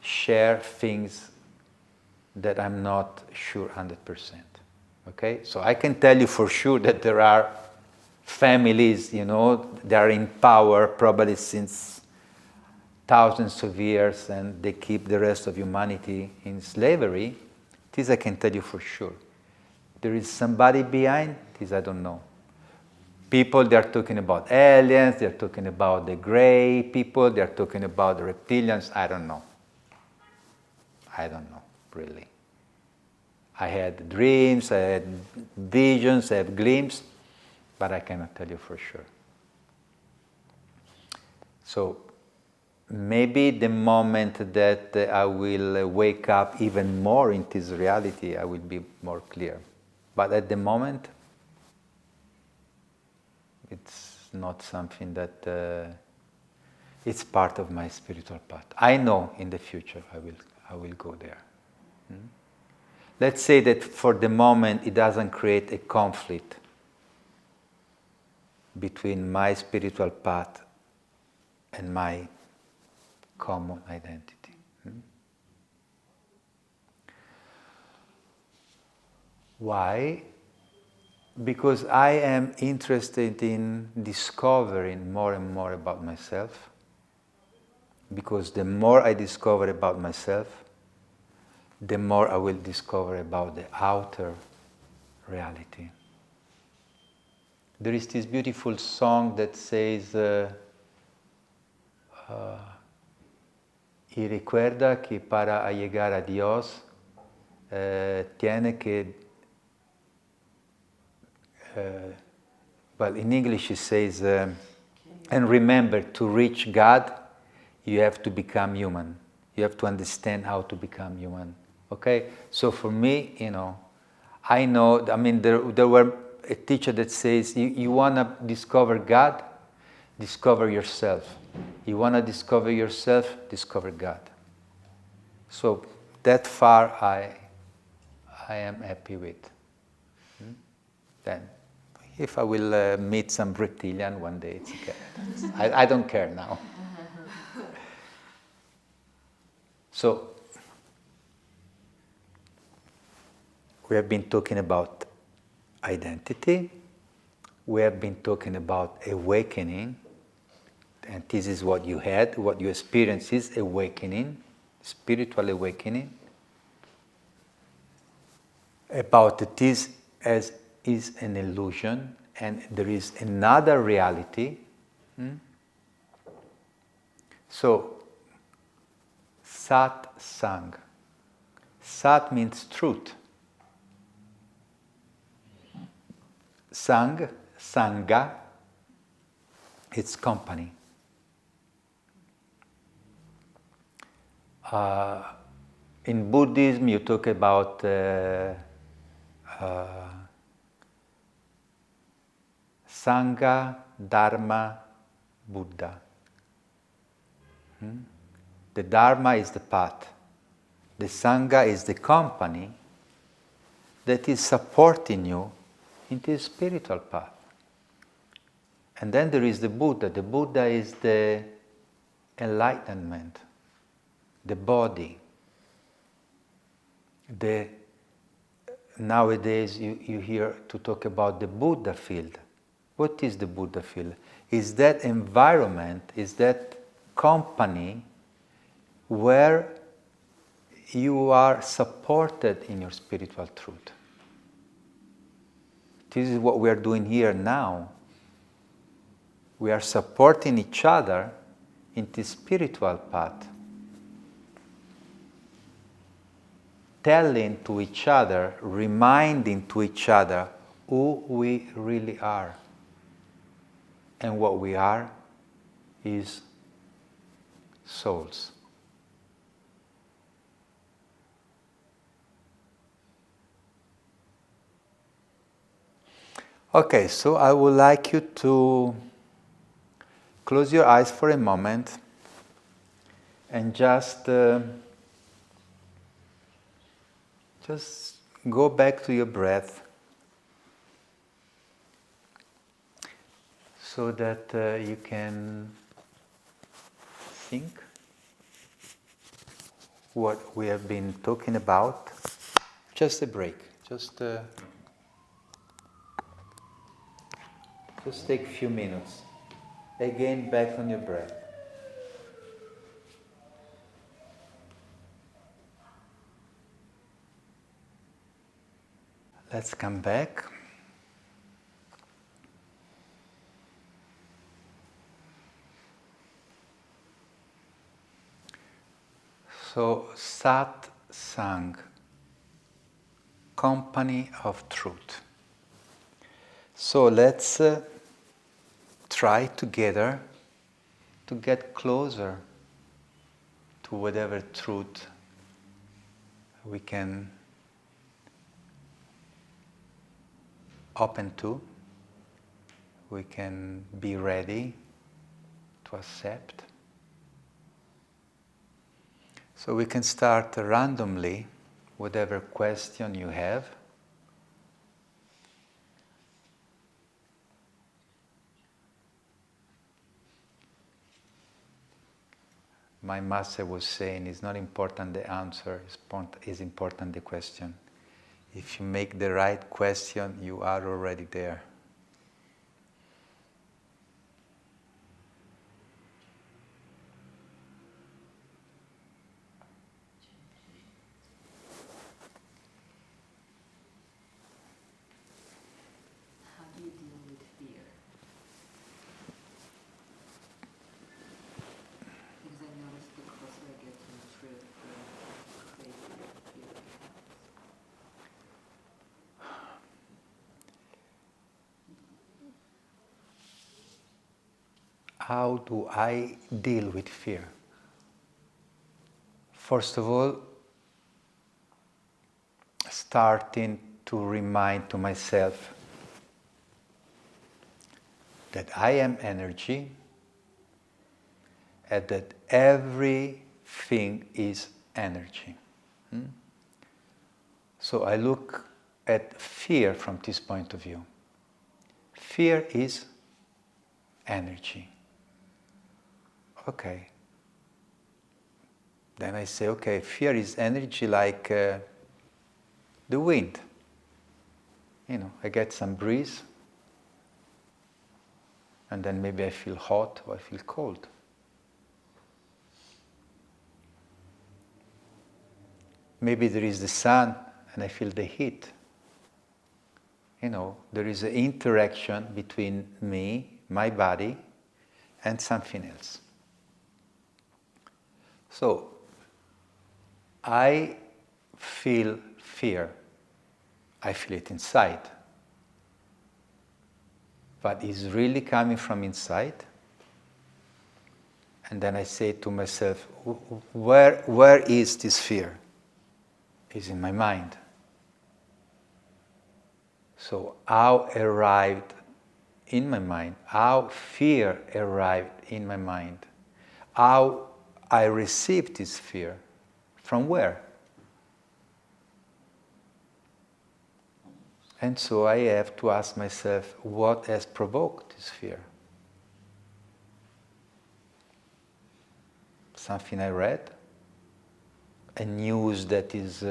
share things that I'm not sure 100%. Okay? So I can tell you for sure that there are families, they are in power probably since thousands of years, and they keep the rest of humanity in slavery. This I can tell you for sure. There is somebody behind this, I don't know. People, they are talking about aliens, they are talking about the gray people, they are talking about the reptilians, I don't know. I don't know, really. I had dreams, I had visions, I had glimpses, but I cannot tell you for sure. So maybe the moment that I will wake up even more in this reality, I will be more clear. But at the moment, it's not something that it's part of my spiritual path. I know in the future I will go there. Let's say that for the moment it doesn't create a conflict between my spiritual path and my common identity. Why? Because I am interested in discovering more and more about myself. Because the more I discover about myself, the more I will discover about the outer reality. There is this beautiful song that says, y recuerda que para llegar a Dios tiene que, well, in English it says, and remember, to reach God, you have to become human. You have to understand how to become human. Okay? So for me, I know, there were a teacher that says, you want to discover God, discover yourself. You want to discover yourself, discover God. So that far I am happy with. Then, if I will meet some reptilian one day, it's okay. I don't care now. So, we have been talking about identity. We have been talking about awakening. And this is what you had, what you experience is awakening, spiritual awakening. About this as is an illusion, and there is another reality. So, Satsang. Sat means truth. Sang, Sangha, it's company. In Buddhism, you talk about Sangha, Dharma, Buddha. The Dharma is the path. The Sangha is the company that is supporting you in this spiritual path. And then there is the Buddha. The Buddha is the enlightenment, the body. Nowadays you hear to talk about the Buddha field. What is the Buddha field? Is that environment, is that company where you are supported in your spiritual truth. This is what we are doing here now. We are supporting each other in the spiritual path. Telling to each other, reminding to each other who we really are. And what we are is souls. Okay, so I would like you to close your eyes for a moment and just go back to your breath so that you can think what we have been talking about. Just a break. Just take a few minutes. Again, back on your breath. Let's come back. So, Satsang, company of truth. So let's try together to get closer to whatever truth we can open to, we can be ready to accept. So we can start randomly, whatever question you have. My master was saying, it's not important the answer, it's important the question. If you make the right question, you are already there. How do you deal with fear? Because I noticed the closer I get to the truth, the crazier fear becomes. How do I deal with fear? First of all, starting to remind to myself that I am energy and that everything is energy. So I look at fear from this point of view. Fear is energy. Okay. Then I say, okay, fear is energy like the wind. You know, I get some breeze, and then maybe I feel hot or I feel cold. Maybe there is the sun and I feel the heat. You know, there is an interaction between me, my body, and something else. So, I feel fear. I feel it inside. But it's really coming from inside. And then I say to myself, where is this fear? It's in my mind. So how arrived in my mind? How fear arrived in my mind? How I received this fear? From where? And so I have to ask myself, what has provoked this fear? Something I read? A news that is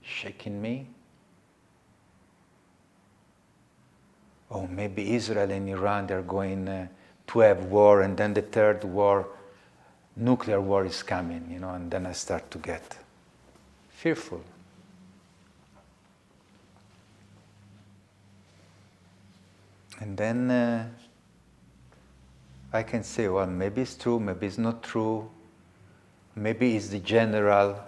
shaking me? Or maybe Israel and Iran, they're going to have war, and then the third war, nuclear war is coming, you know, and then I start to get fearful. And then I can say, well, maybe it's true, maybe it's not true, maybe it's the general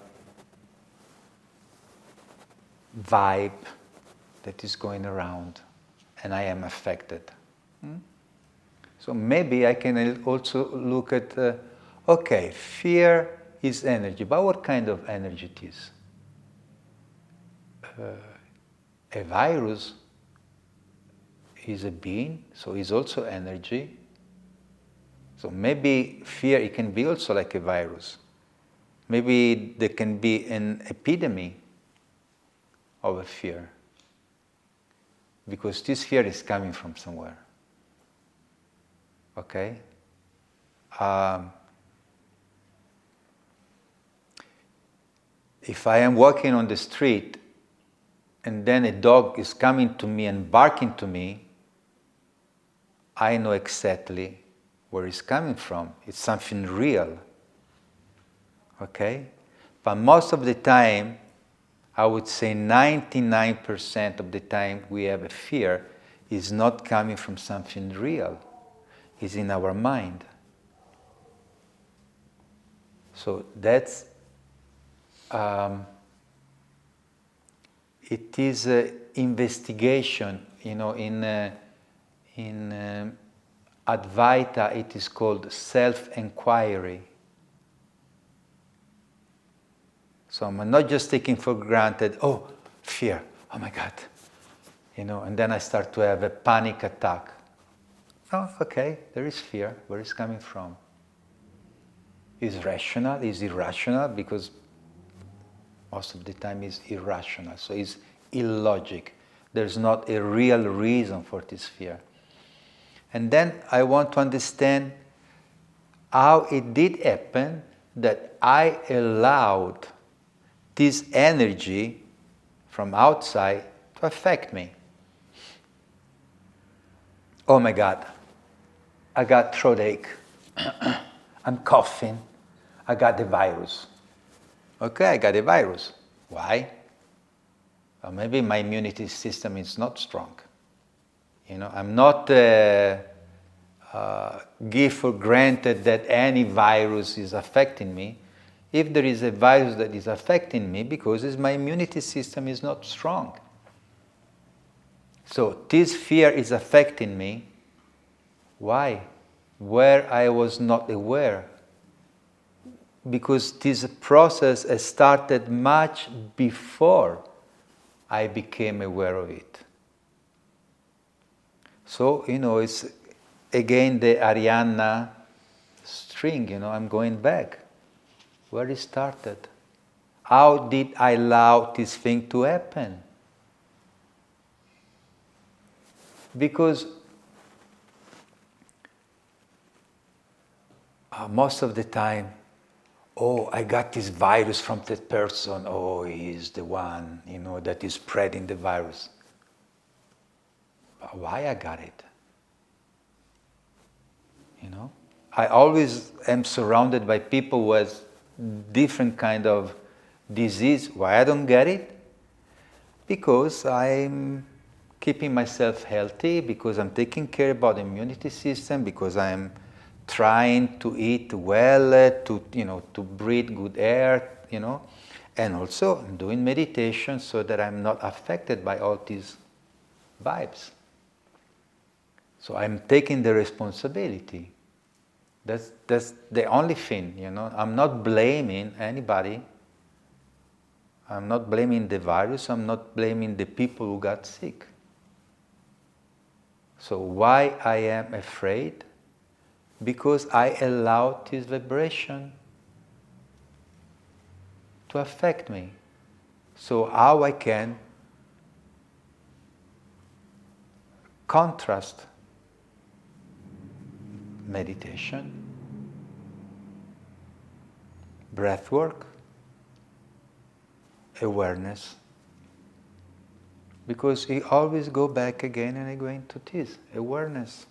vibe that is going around and I am affected. So maybe I can also look at, okay, fear is energy, but what kind of energy it is? A virus is a being, so it's also energy. So maybe fear, it can be also like a virus. Maybe there can be an epidemic of a fear, because this fear is coming from somewhere. Okay? If I am walking on the street and then a dog is coming to me and barking to me, I know exactly where it's coming from. It's something real. Okay? But most of the time, I would say 99% of the time we have a fear is not coming from something real. It's in our mind. So that's, it is an investigation, in Advaita it is called self-inquiry. So I'm not just taking for granted, oh, fear, oh my God, and then I start to have a panic attack. Oh, okay, there is fear, where is it coming from? Is rational, is irrational, because most of the time it's irrational, so it's illogic. There's not a real reason for this fear. And then I want to understand how it did happen that I allowed this energy from outside to affect me. Oh my God, I got throat ache. I'm coughing. I got the virus. Okay, I got the virus. Why? Well, maybe my immunity system is not strong. I'm not give for granted that any virus is affecting me. If there is a virus that is affecting me, because my immunity system is not strong. So this fear is affecting me. Why? Where I was not aware. Because this process has started much before I became aware of it. So, it's again the Arianna string, I'm going back. Where it started. How did I allow this thing to happen? Because most of the time, oh, I got this virus from that person, oh, he's the one, that is spreading the virus. But why I got it? I always am surrounded by people who has different kind of disease. Why I don't get it? Because I'm keeping myself healthy, because I'm taking care about the immunity system, because I'm trying to eat well, to breathe good air, and also I'm doing meditation so that I'm not affected by all these vibes. So I'm taking the responsibility. That's the only thing, I'm not blaming anybody. I'm not blaming the virus. I'm not blaming the people who got sick. So why I am afraid? Because I allowed this vibration to affect me. So how I can contrast meditation, breath work, awareness, because you always go back again and again to this awareness.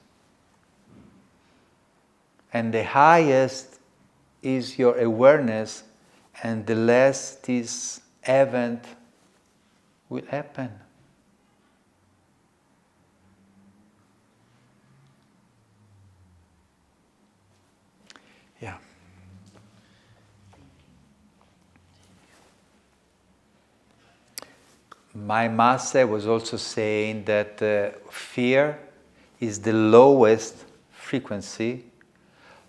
And the highest is your awareness, and the less this event will happen. Yeah. My master was also saying that fear is the lowest frequency,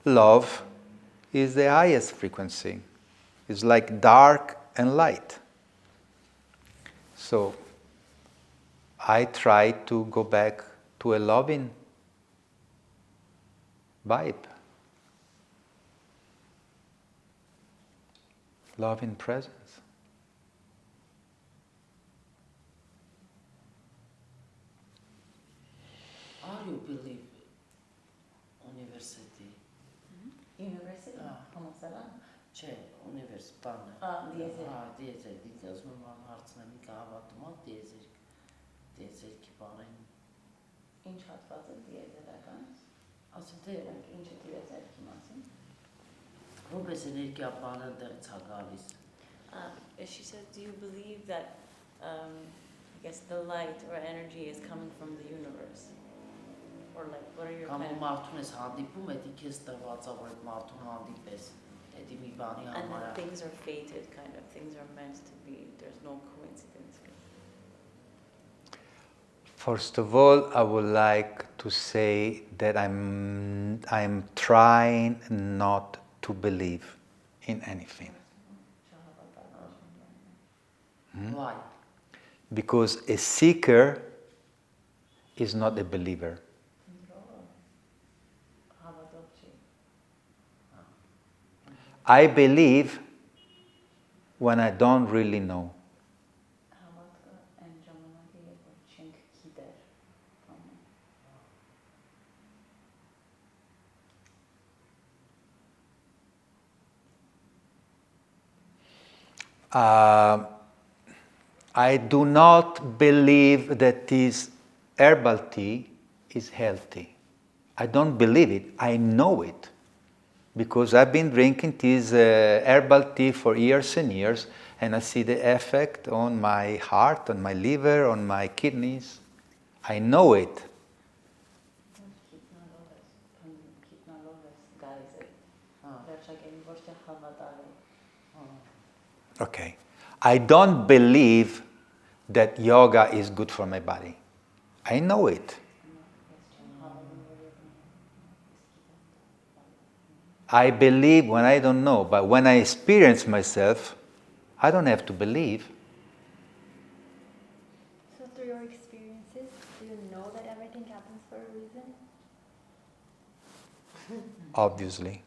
love is the highest frequency. It's like dark and light. So I try to go back to a loving vibe, loving presence. Are you believe university? University? Համալսարան։ Չէ, ունիվերսիտան։ Դիեզերք։ Դիեզերք, դիտի ասում եմ հարցնեմ մի կհավատում ա դիեզերք։ Դիեզերքի բառին։ Ինչ հատված է դիեզերական։ Ասում թե Ինչը դիեզերքի մասին։ որպես էներգիա բանը դեռից է գալիս։ She said, do you believe that I guess the light or energy is coming from the universe? Or like, what are your Կամ kind of... մարդուն ես հանդիպում, էդի քեզ տված ա, որ այդ մարդուն հանդիպես, էդի մի բանի And համար that things are fated, kind of, things are meant to be, there's no coincidence. First of all, I would like to say that I'm trying not to believe in anything. Why? Because a seeker is not a believer. I believe when I don't really know. I do not believe that this herbal tea is healthy. I don't believe it. I know it. Because I've been drinking this herbal tea for years and years, and I see the effect on my heart, on my liver, on my kidneys. I know it. Okay. I don't believe that yoga is good for my body. I know it. I believe when I don't know, but when I experience myself, I don't have to believe. So through your experiences, do you know that everything happens for a reason? Obviously.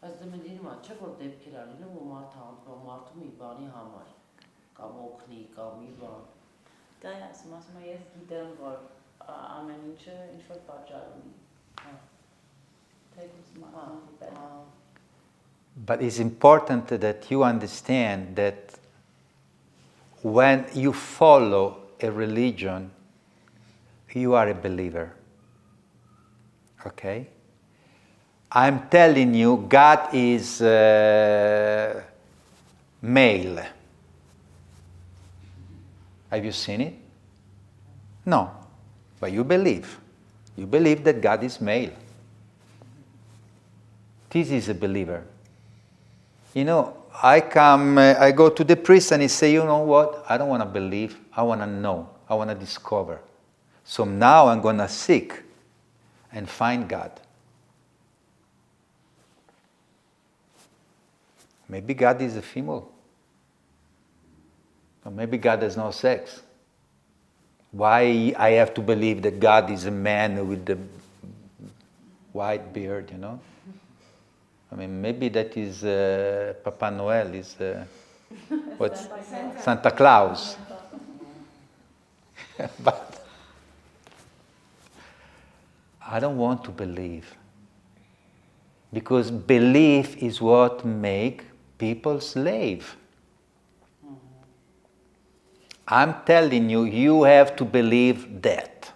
Այս դե մենք դինում չէ որ դեպքեր արին ու մարդ հանդիպում մարդու մի բանի համար կամ օգնի կամ մի բան Դա է ասում եմ ես գիտեմ որ ամեն ինչը ինչ որ պատճառ ունի But it's important that you understand that when you follow a religion, you are a believer. Okay? I'm telling you, God is male. Have you seen it? No. But you believe. You believe that God is male. This is a believer. You know, I go to the priest and he say, you know what? I don't want to believe. I want to know. I want to discover. So now I'm going to seek and find God. Maybe God is a female. Or maybe God has no sex. Why I have to believe that God is a man with the white beard, you know? I mean, maybe that is Papa Noel, is what's Santa Claus. But I don't want to believe. Because belief is what makes people slave. I'm telling you, you have to believe that.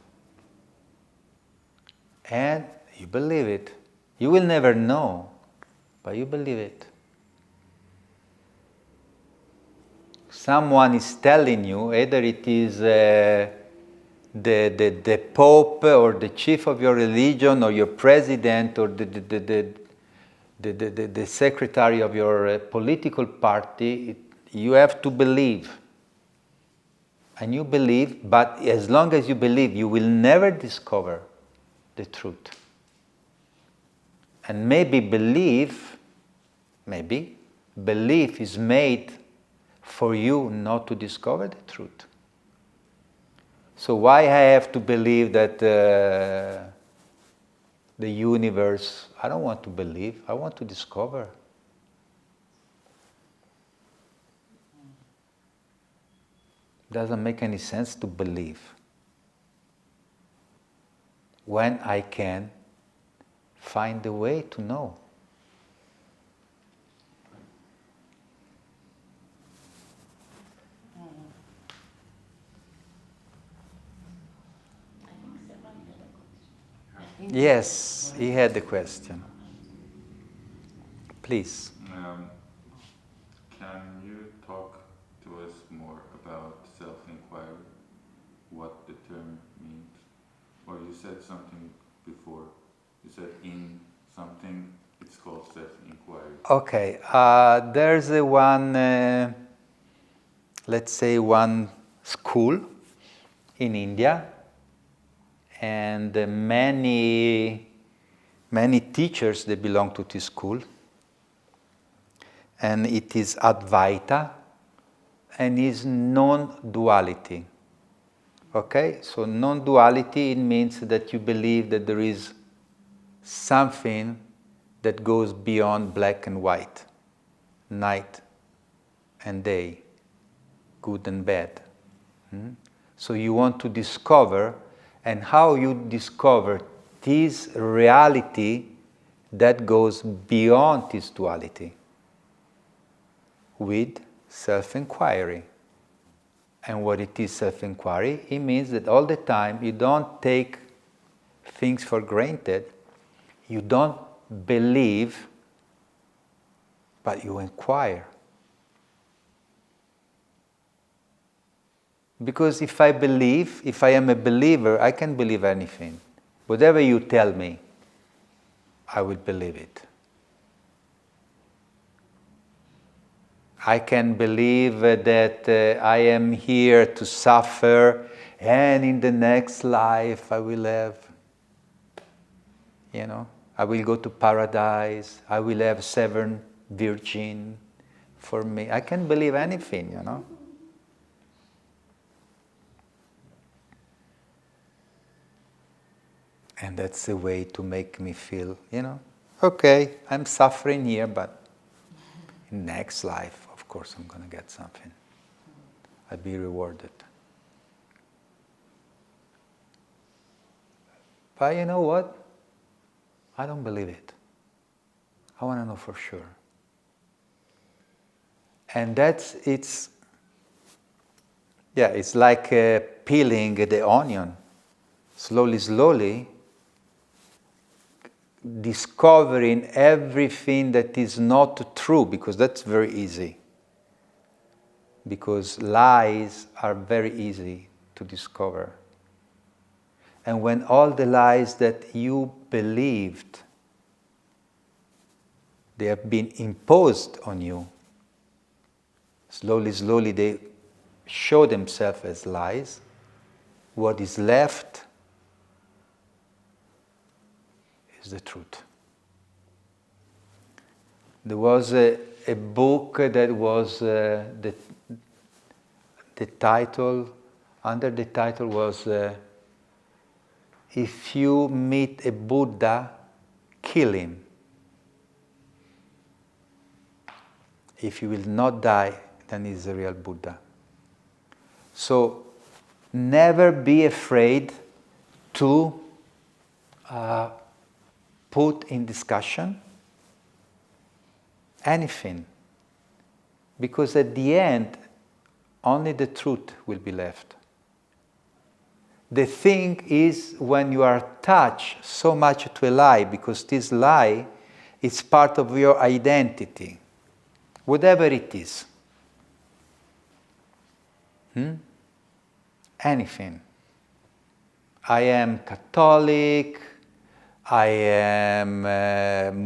And you believe it. You will never know, but you believe it. someone is telling you, either it is the Pope or the chief of your religion or your president or the secretary of your political party, you have to believe. And you believe, but as long as you believe, you will never discover the truth. And maybe belief is made for you not to discover the truth. So why I have to believe that the universe, I don't want to believe, I want to discover. Doesn't make any sense to believe when I can find a way to know. Yes, he had the question. Please. Can you talk to us more about self-inquiry? What the term means? Or you said something before. You said in something, it's called self-inquiry. Okay, there's let's say one school in India, and many teachers, they belong to this school, and it is Advaita and is non-duality. Okay, so non-duality, it means that you believe that there is something that goes beyond black and white, night and day, good and bad. So you want to discover, and how you discover this reality that goes beyond this duality? With self-inquiry. And what it is self-inquiry? It means that all the time you don't take things for granted, you don't believe, but you inquire. Because if I am a believer, I can believe anything. Whatever you tell me, I will believe it. I can believe that I am here to suffer, and in the next life I will have, I will go to paradise, I will have 7 virgins for me. I can believe anything, And that's a way to make me feel, okay, I'm suffering here, but in next life, of course, I'm going to get something. I'll be rewarded. But you know what? I don't believe it. I want to know for sure. And it's like peeling the onion. Slowly, discovering everything that is not true, because that's very easy. Because lies are very easy to discover. And when all the lies that you believed, they have been imposed on you, slowly they show themselves as lies, what is left is the truth. There was a book that was the title was If You Meet a Buddha, Kill Him. If you will not die, then he's a real Buddha. So never be afraid to put in discussion anything, because at the end only the truth will be left. The thing is when you are attached so much to a lie, because this lie is part of your identity, whatever it is. Anything. I am Catholic, I am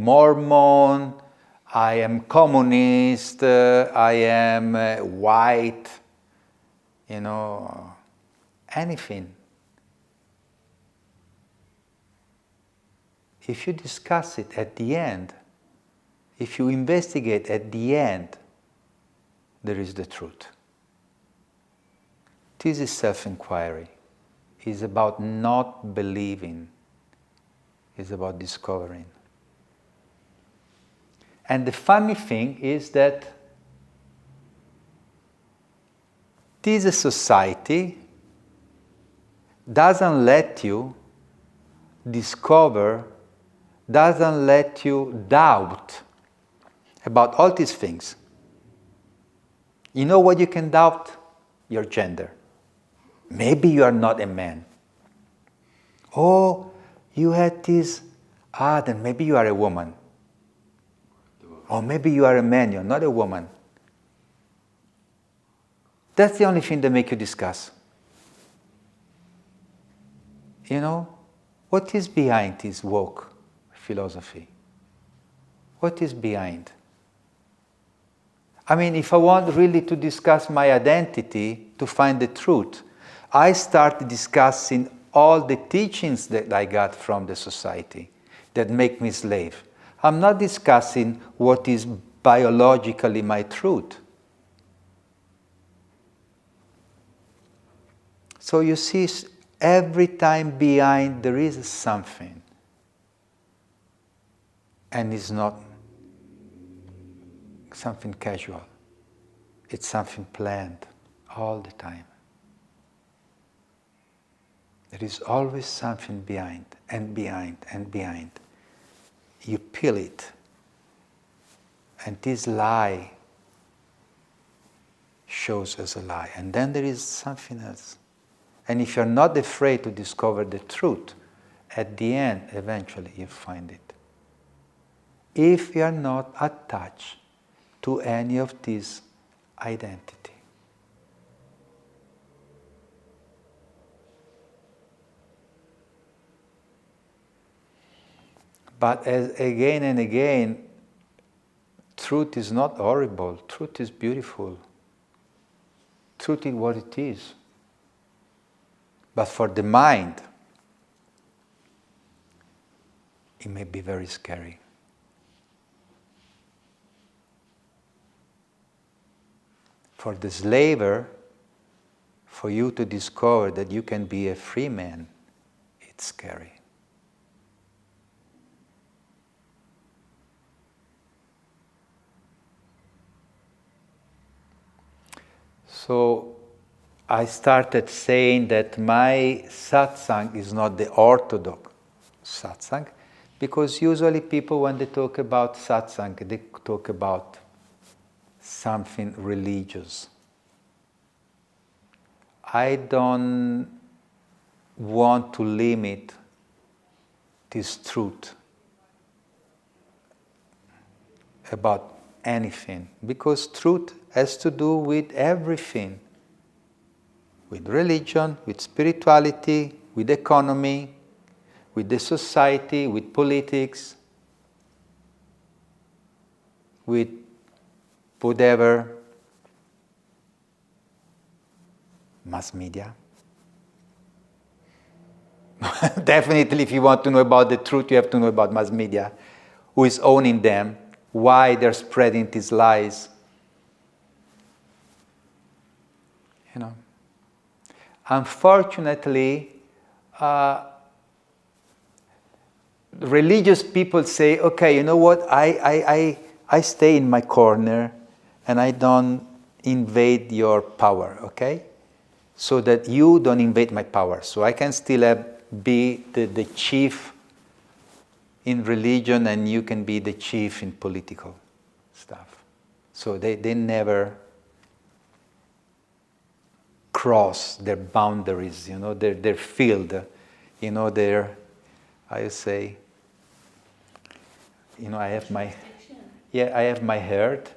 Mormon, I am communist, I am white, anything. If you discuss it at the end, if you investigate at the end, there is the truth. This is self-inquiry. It's about not believing. It's about discovering. And the funny thing is that this society doesn't let you discover, doesn't let you doubt about all these things. You know what you can doubt? Your gender. Maybe you are not a man. Oh, you had this, then maybe you are a woman. Or maybe you are a man, you're not a woman. That's the only thing that makes you discuss. What is behind this woke philosophy? What is behind? I mean, if I want really to discuss my identity, to find the truth, I start discussing all the teachings that I got from the society that make me slave. I'm not discussing what is biologically my truth. So you see, every time behind there is something. And it's not something casual. It's something planned all the time. There is always something behind and behind and behind. You peel it, and this lie shows as a lie. And then there is something else. And if you're not afraid to discover the truth, at the end, eventually you find it. If you are not attached to any of this identity. But as again and again, truth is not horrible. Truth is beautiful. Truth is what it is. But for the mind, it may be very scary. For the slaver, for you to discover that you can be a free man, it's scary. So I started saying that my satsang is not the orthodox satsang, because usually people, when they talk about satsang, they talk about something religious. I don't want to limit this truth about anything, because truth has to do with everything, with religion, with spirituality, with economy, with the society, with politics, with whatever, mass media. Definitely, if you want to know about the truth, you have to know about mass media, who is owning them, why they're spreading these lies. Unfortunately, religious people say, okay, you know what, I stay in my corner and I don't invade your power, okay? So that you don't invade my power. So I can still be the chief in religion and you can be the chief in political stuff. So they never cross their boundaries, their field, their, I say, I have my, I have my herd,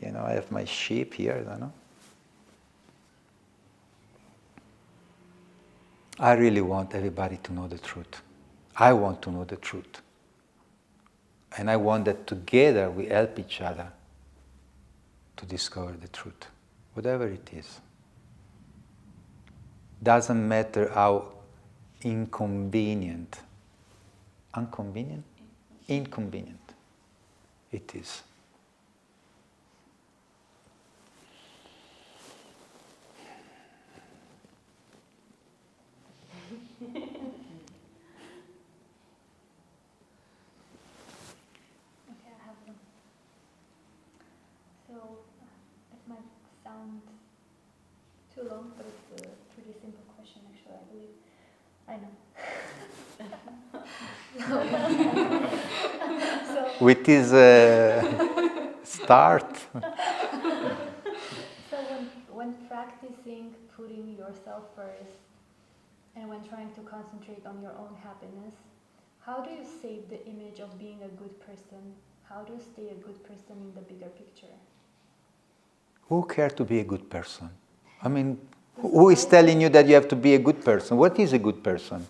I have my sheep here, I really want everybody to know the truth. I want to know the truth. And I want that together we help each other to discover the truth, whatever it is. Doesn't matter how inconvenient it is. Okay, I have them. So, it might sound too long, but it's a pretty simple question, actually, I believe. I know. So, With this start, so when practicing putting yourself first and when trying to concentrate on your own happiness, how do you save the image of being a good person? How do you stay a good person in the bigger picture? who cares to be a good person? I mean, who is telling you that you have to be a good person? What is a good person?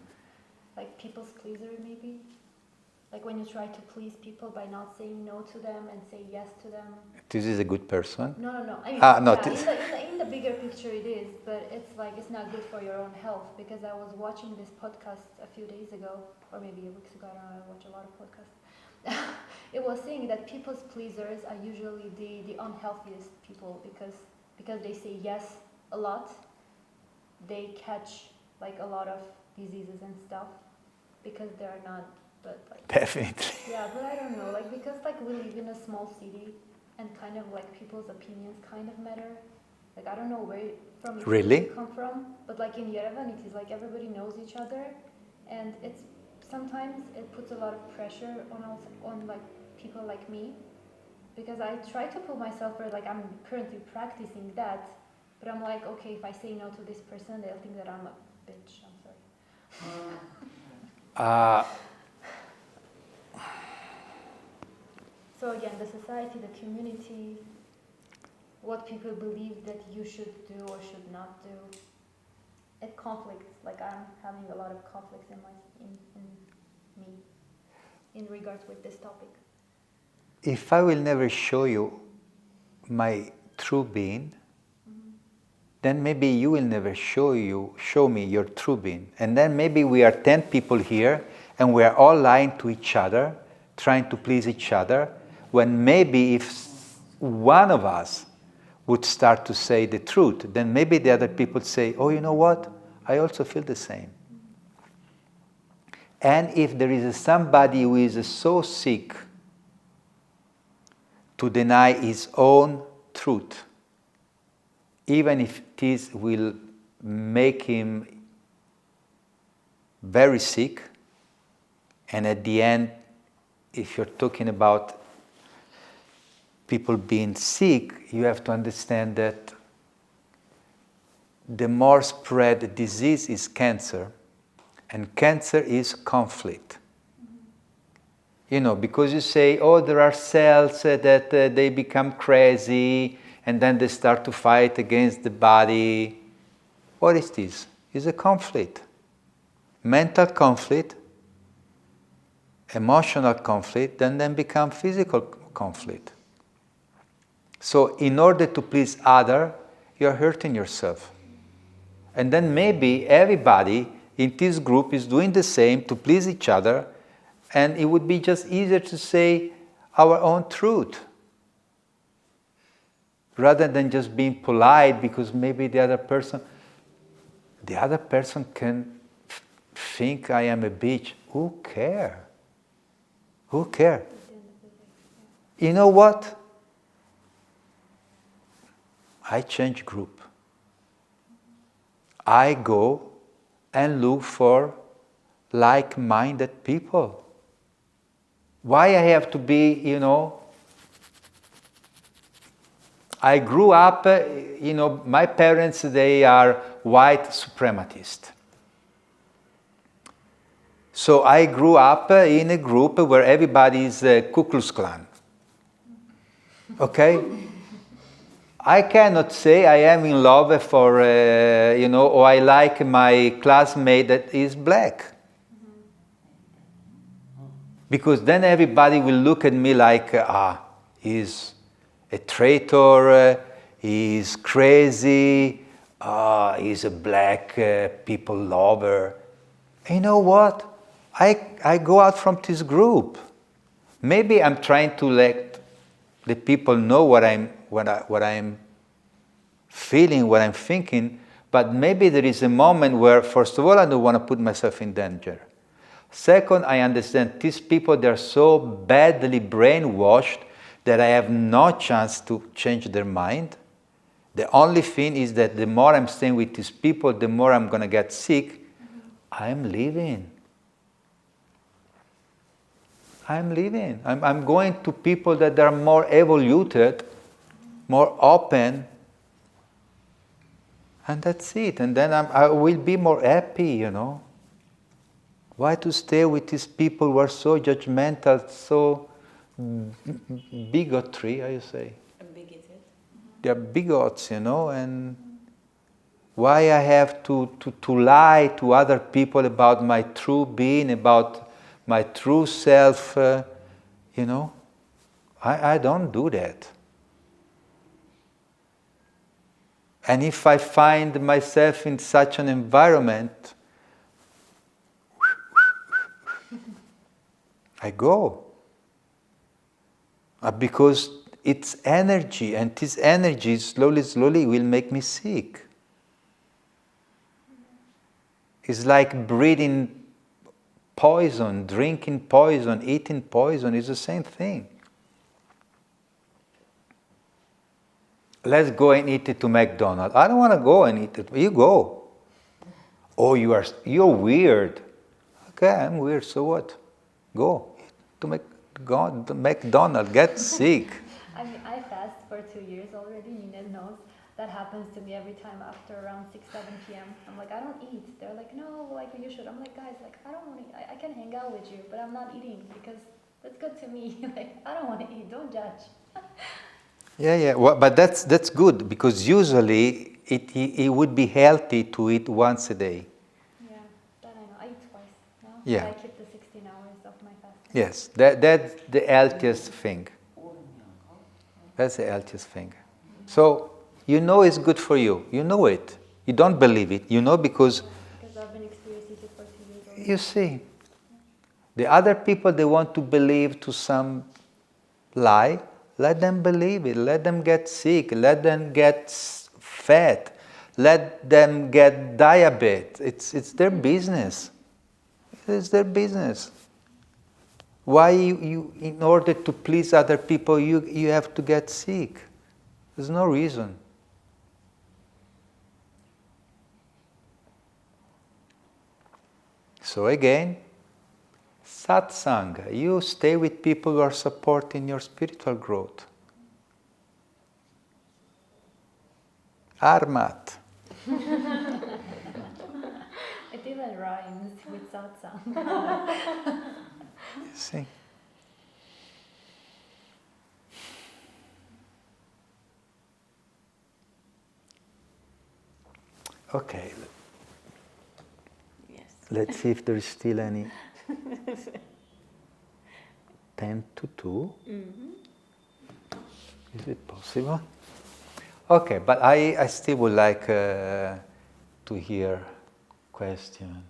Like people's pleaser, maybe? Like when you try to please people by not saying no to them and say yes to them? This is a good person. No. I mean, No, in the bigger picture it is, but it's like it's not good for your own health, because I was watching this podcast a few days ago, or maybe weeks ago, I don't know, I watch a lot of podcasts. It was saying that people's pleasers are usually the unhealthiest people, because they say yes a lot, they catch like a lot of diseases and stuff, because they're not, but like... Definitely. Yeah, but I don't know, like, because like we live in a small city, and kind of like people's opinions kind of matter. Like I don't know where Really? you come from, but like in Yerevan it is like everybody knows each other, and it's sometimes it puts a lot of pressure on like people like me, because I try to put myself where like I'm currently practicing that, but I'm like, okay, if I say no to this person, they'll think that I'm a bitch. I'm sorry. So again, the society, the community, what people believe that you should do or should not do, it conflicts. Like I'm having a lot of conflicts in me in regards with this topic. If I will never show you my true being, then maybe you will never show me your true being. And then maybe we are 10 people here and we are all lying to each other, trying to please each other, when maybe if one of us would start to say the truth, then maybe the other people say, oh, you know what? I also feel the same. And if there is somebody who is so sick to deny his own truth, even if this will make him very sick, and at the end, if you're talking about people being sick, you have to understand that the more spread disease is cancer, and cancer is conflict. You know, because you say, oh, there are cells that they become crazy, and then they start to fight against the body. What is this? It's a conflict. Mental conflict, emotional conflict, and then become physical conflict. So in order to please others, you're hurting yourself. And then maybe everybody in this group is doing the same to please each other, and it would be just easier to say our own truth, rather than just being polite because maybe the other person can think I am a bitch. Who cares? Who cares? You know what? I change group. I go and look for like-minded people. Why I have to be, I grew up, my parents, they are white supremacists. So I grew up in a group where everybody is Ku Klux Klan. Okay? I cannot say I am in love for, or I like my classmate that is black. Because then everybody will look at me like, he's a traitor, he's crazy, he's a black people lover. You know what? I go out from this group. Maybe I'm trying to let the people know what I'm feeling, what I'm thinking, but maybe there is a moment where, first of all, I don't want to put myself in danger. Second, I understand these people, they're so badly brainwashed that I have no chance to change their mind. The only thing is that the more I'm staying with these people, the more I'm going to get sick. I'm leaving. I'm going to people that are more evoluted, more open, and that's it. And then I will be more happy, Why to stay with these people who are so judgmental, so bigotry, I say? Bigoted. They're bigots, and why I have to lie to other people about my true being, about my true self, I don't do that. And if I find myself in such an environment, I go. Because it's energy, and this energy slowly will make me sick. It's like breathing poison, drinking poison, eating poison. It's the same thing. Let's go and eat it to McDonald's. I don't want to go and eat it. You go. Oh, you're weird. Okay, I'm weird. So what? Go to McDonald's. Get sick. I mean, I fast for 2 years already. Nina knows that happens to me every time after around 6, 7 p.m. I'm like, I don't eat. They're like, no, like you should. I'm like, guys, like I don't want to. I can hang out with you, but I'm not eating because that's good to me. Like I don't want to eat. Don't judge. Yeah. Well, but that's good because usually it would be healthy to eat once a day. Yeah, that I know. I eat twice now. Yeah. But I keep the 16 hours of my fasting. Yes, that's the healthiest thing. That's the healthiest thing. So it's good for you. You know it. You don't believe it. Because I've been experiencing it for 2 years already. you see, the other people, they want to believe to some lie. Let them believe it. Let them get sick. Let them get fat. Let them get diabetes. It's their business. It's their business. Why you in order to please other people, you have to get sick? There's no reason. So again, Satsang, you stay with people who are supporting your spiritual growth. Armat. It even rhymes with satsang. You see? Okay. Yes. Let's see if there is still any. 10 to 2. Mm-hmm. Is it possible? Okay, but I still would like to hear question.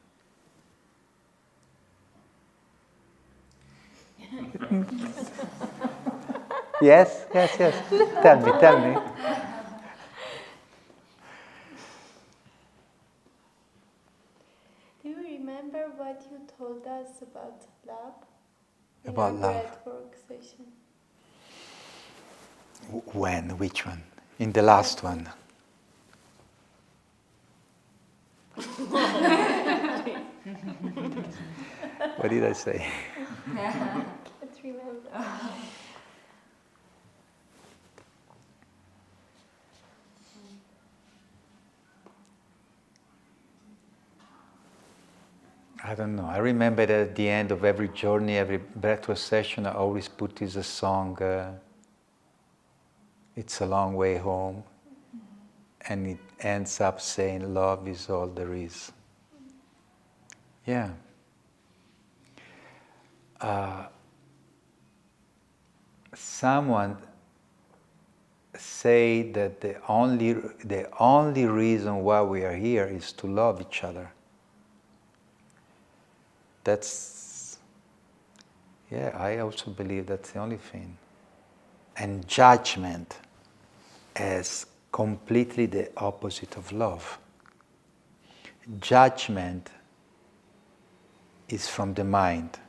Yes. Tell me. Do you remember what you told us about love? About in our love. breathwork session? When? Which one? In the last one. What did I say? Let's remember. I don't know. I remember that at the end of every journey, every breathwork session, I always put this a song. it's a long way home, and it ends up saying love is all there is. Yeah. Someone say that the only reason why we are here is to love each other. I also believe that's the only thing. And judgment is completely the opposite of love. Judgment is from the mind.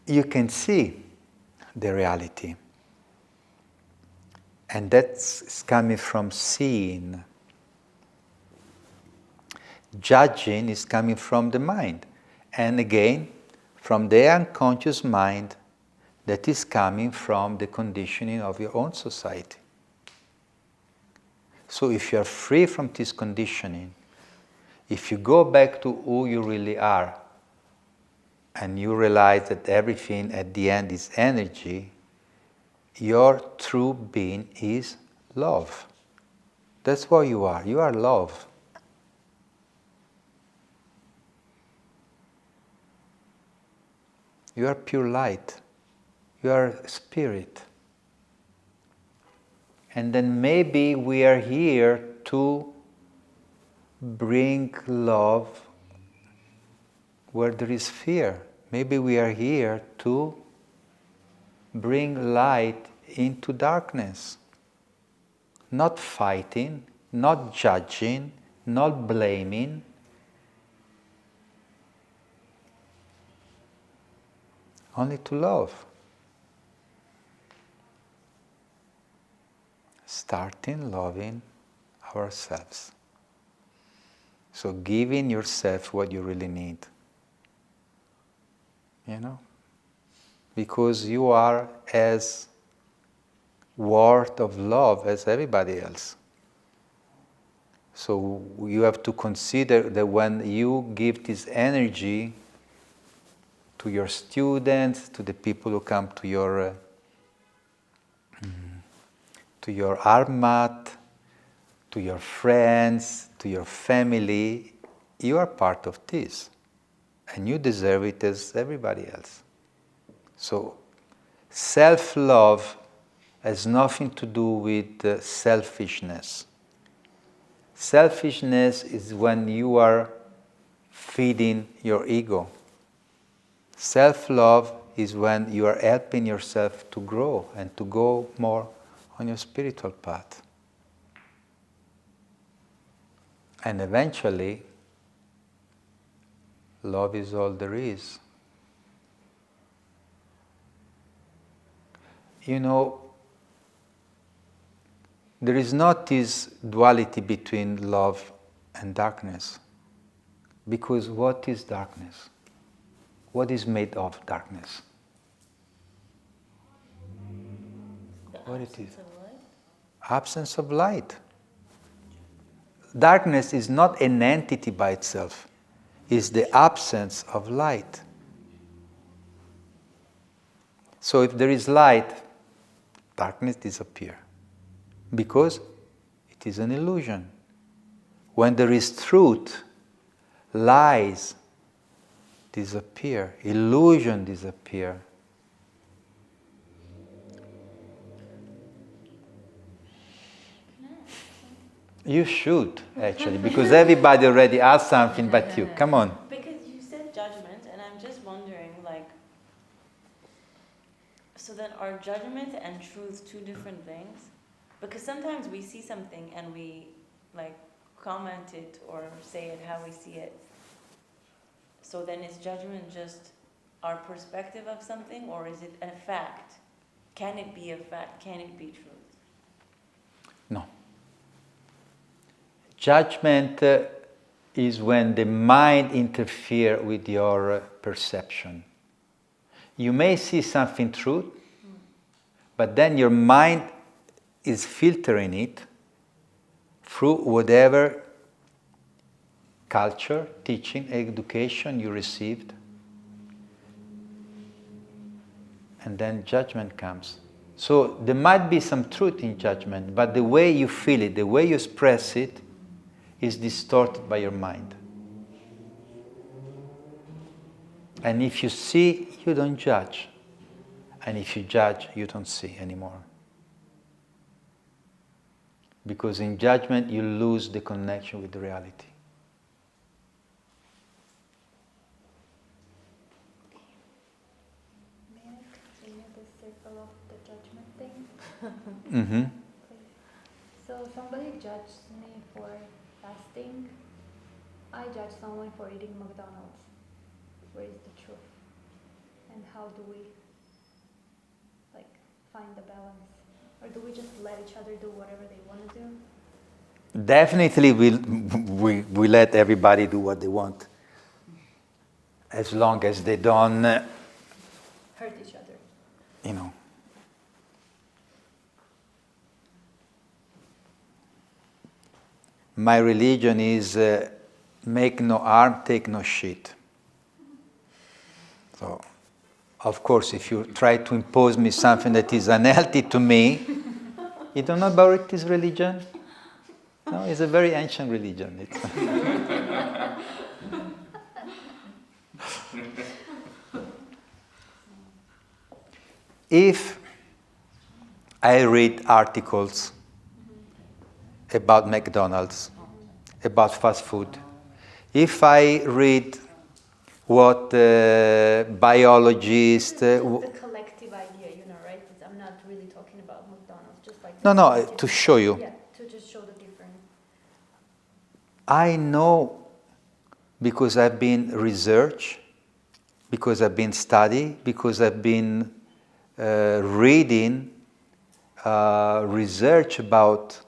You can see the reality. And that's coming from seeing. Judging is coming from the mind. And again, from the unconscious mind that is coming from the conditioning of your own society. So if you are free from this conditioning, if you go back to who you really are, and you realize that everything at the end is energy, your true being is love. That's what you are. You are love. You are pure light. You are spirit. And then maybe we are here to bring love where there is fear. Maybe we are here to bring light into darkness. Not fighting, not judging, not blaming. Only to love. Starting loving ourselves. So giving yourself what you really need. You know? Because you are as worth of love as everybody else. So you have to consider that when you give this energy to your students, to the people who come to your art mat, to your friends, to your family, you are part of this. And you deserve it as everybody else. So self-love has nothing to do with selfishness. Selfishness is when you are feeding your ego. Self-love is when you are helping yourself to grow and to go more on your spiritual path. And eventually, love is all there is. You know, there is not this duality between love and darkness. Because what is darkness? What is made of darkness? What it is? Absence of light. Darkness is not an entity by itself. It's the absence of light. So if there is light, darkness disappears. Because it is an illusion. When there is truth, lies disappear, illusion disappear. You should, actually, because everybody already asked something but you. Come on. Because you said judgment, and I'm just wondering, like, so then are judgment and truth two different things? Because sometimes we see something and we, like, comment it or say it how we see it. So then is judgment just our perspective of something, or is it a fact? Can it be a fact? Can it be truth? No. Judgment is when the mind interferes with your perception. You may see something true, but then your mind is filtering it through whatever culture, teaching, education you received. And then judgment comes. So there might be some truth in judgment, but the way you feel it, the way you express it, is distorted by your mind. And if you see, you don't judge. And if you judge, you don't see anymore. Because in judgment, you lose the connection with reality. May I continue the circle of the judgment thing? Mm-hmm. Please. So somebody judged me for fasting. I judge someone for eating McDonald's. Where is the truth? And how do we find the balance? Or do we just let each other do whatever they want to do? Definitely we let everybody do what they want. As long as they don't hurt each other. You know. My religion is make no harm, take no shit. So, of course, if you try to impose me something that is unhealthy to me, you don't know about this religion? No, it's a very ancient religion. If I read articles about McDonald's, about fast food, if I read what biologists... the collective idea, right? I'm not really talking about McDonald's, just like... No, to show you. Yeah, to just show the difference. I know because I've been research, because I've been study, because I've been reading research about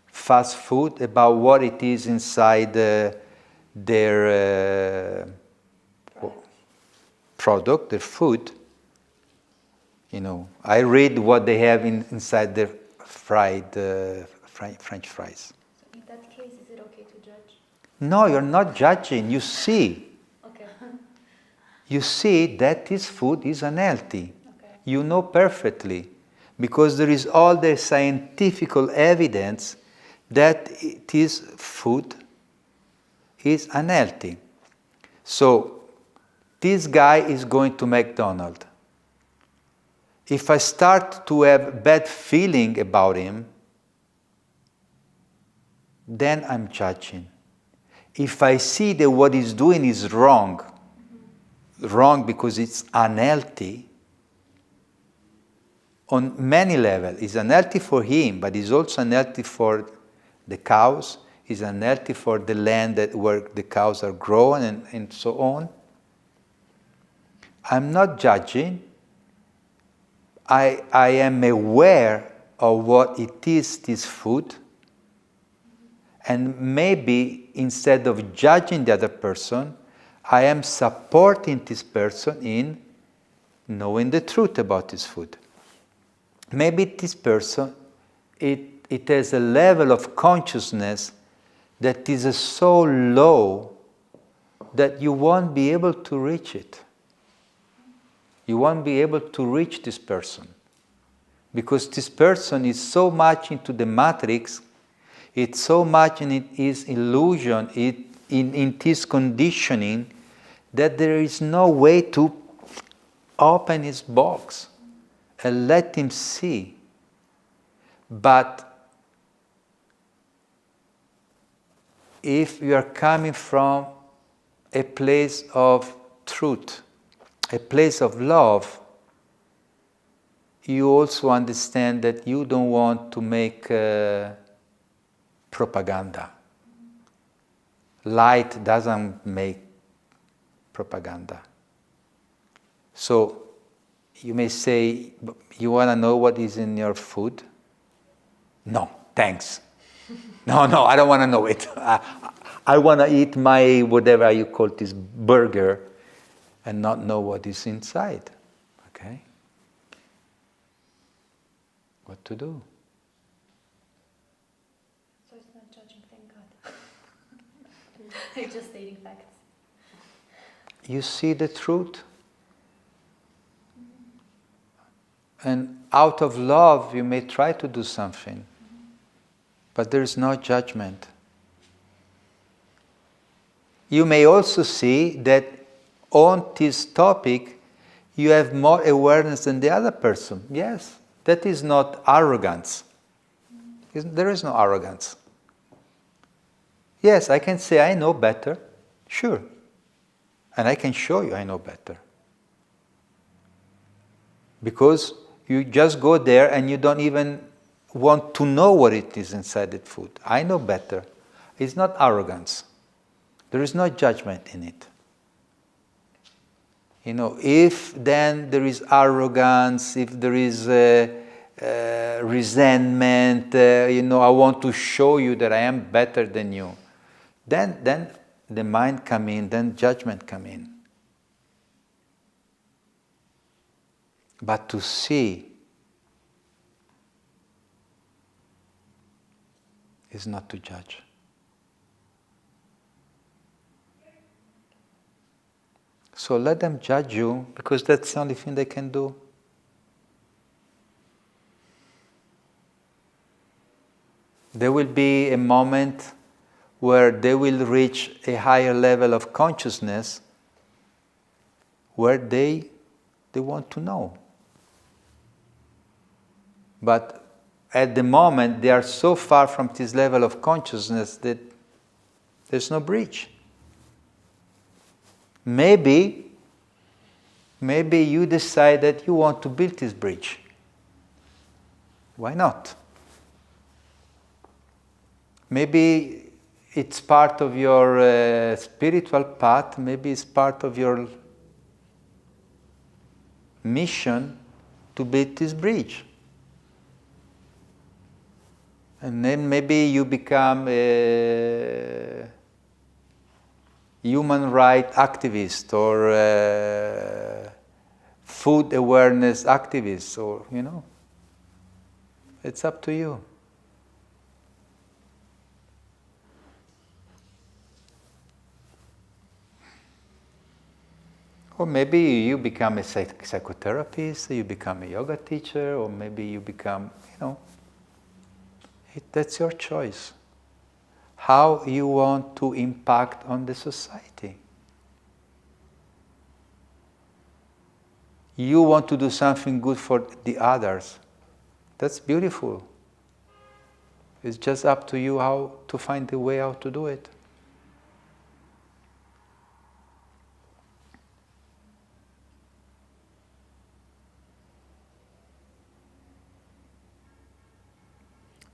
fast food, about what it is inside their product, their food. I read what they have inside their fried French fries. So in that case, is it okay to judge? No, you're not judging. You see. Okay. You see that this food is unhealthy. Okay. You know perfectly, because there is all the scientific evidence that this food is unhealthy. So this guy is going to McDonald's. If I start to have bad feeling about him, then I'm judging. If I see that what he's doing is wrong, wrong because it's unhealthy, on many levels. It's unhealthy for him, but it's also unhealthy for the cows, it's unhealthy for the land where the cows are grown and so on. I'm not judging. I am aware of what it is, this food, and maybe instead of judging the other person, I am supporting this person in knowing the truth about this food. Maybe this person, it has a level of consciousness that is so low that you won't be able to reach it. You won't be able to reach this person. Because this person is so much into the matrix, it's so much in his illusion, in his conditioning, that there is no way to open his box and let him see. But if you are coming from a place of truth, a place of love, you also understand that you don't want to make propaganda. Light doesn't make propaganda. So you may say, you want to know what is in your food? No, thanks. No, I don't want to know it. I want to eat my, whatever you call this, burger, and not know what is inside. Okay? What to do? So it's not judging, thank God. It's just stating facts. You see the truth? And out of love, you may try to do something, but there is no judgment. You may also see that on this topic, you have more awareness than the other person. Yes, that is not arrogance. There is no arrogance. Yes, I can say I know better, sure. And I can show you I know better. Because you just go there and you don't even want to know what it is inside that food. I know better. It's not arrogance. There is no judgment in it. If then there is arrogance, if there is resentment, I want to show you that I am better than you, then the mind come in, then judgment come in. But to see is not to judge. So let them judge you, because that's the only thing they can do. There will be a moment where they will reach a higher level of consciousness where they want to know. But at the moment, they are so far from this level of consciousness that there's no bridge. Maybe you decide that you want to build this bridge. Why not? Maybe it's part of your spiritual path, maybe it's part of your mission to build this bridge. And then maybe you become a human rights activist or a food awareness activist, or, it's up to you. Or maybe you become a psychotherapist, you become a yoga teacher, or maybe you become, that's your choice. How you want to impact on the society. You want to do something good for the others. That's beautiful. It's just up to you how to find the way how to do it.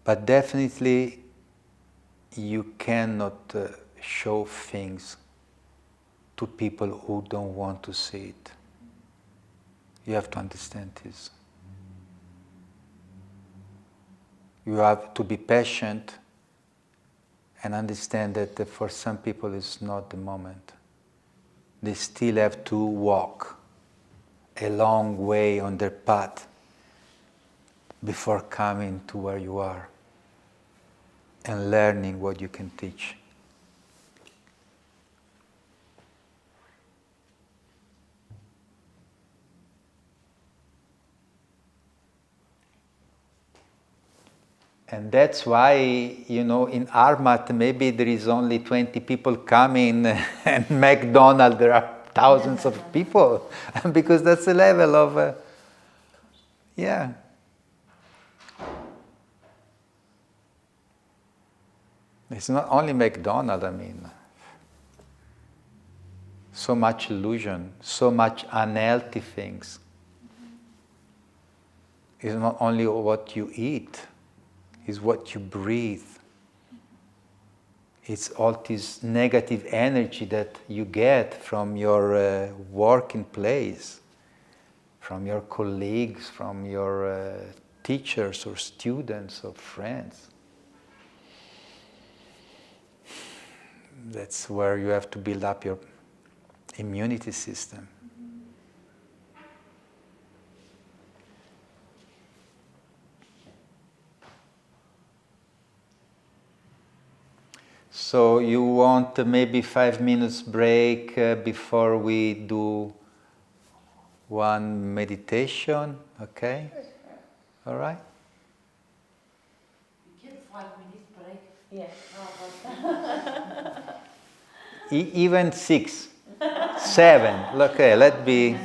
But definitely, you cannot show things to people who don't want to see it. You have to understand this. You have to be patient and understand that for some people it's not the moment. They still have to walk a long way on their path before coming to where you are and learning what you can teach. And that's why, in Armat, maybe there is only 20 people coming, and McDonald's, there are thousands of people, because that's the level of, It's not only McDonald's, so much illusion, so much unhealthy things. It's not only what you eat, it's what you breathe. It's all this negative energy that you get from your working place, from your colleagues, from your teachers or students or friends. That's where you have to build up your immunity system. So you want maybe 5 minutes break before we do one meditation, okay? All right? We get 5 minutes break. Yeah. Even 6, 7. Okay, let's be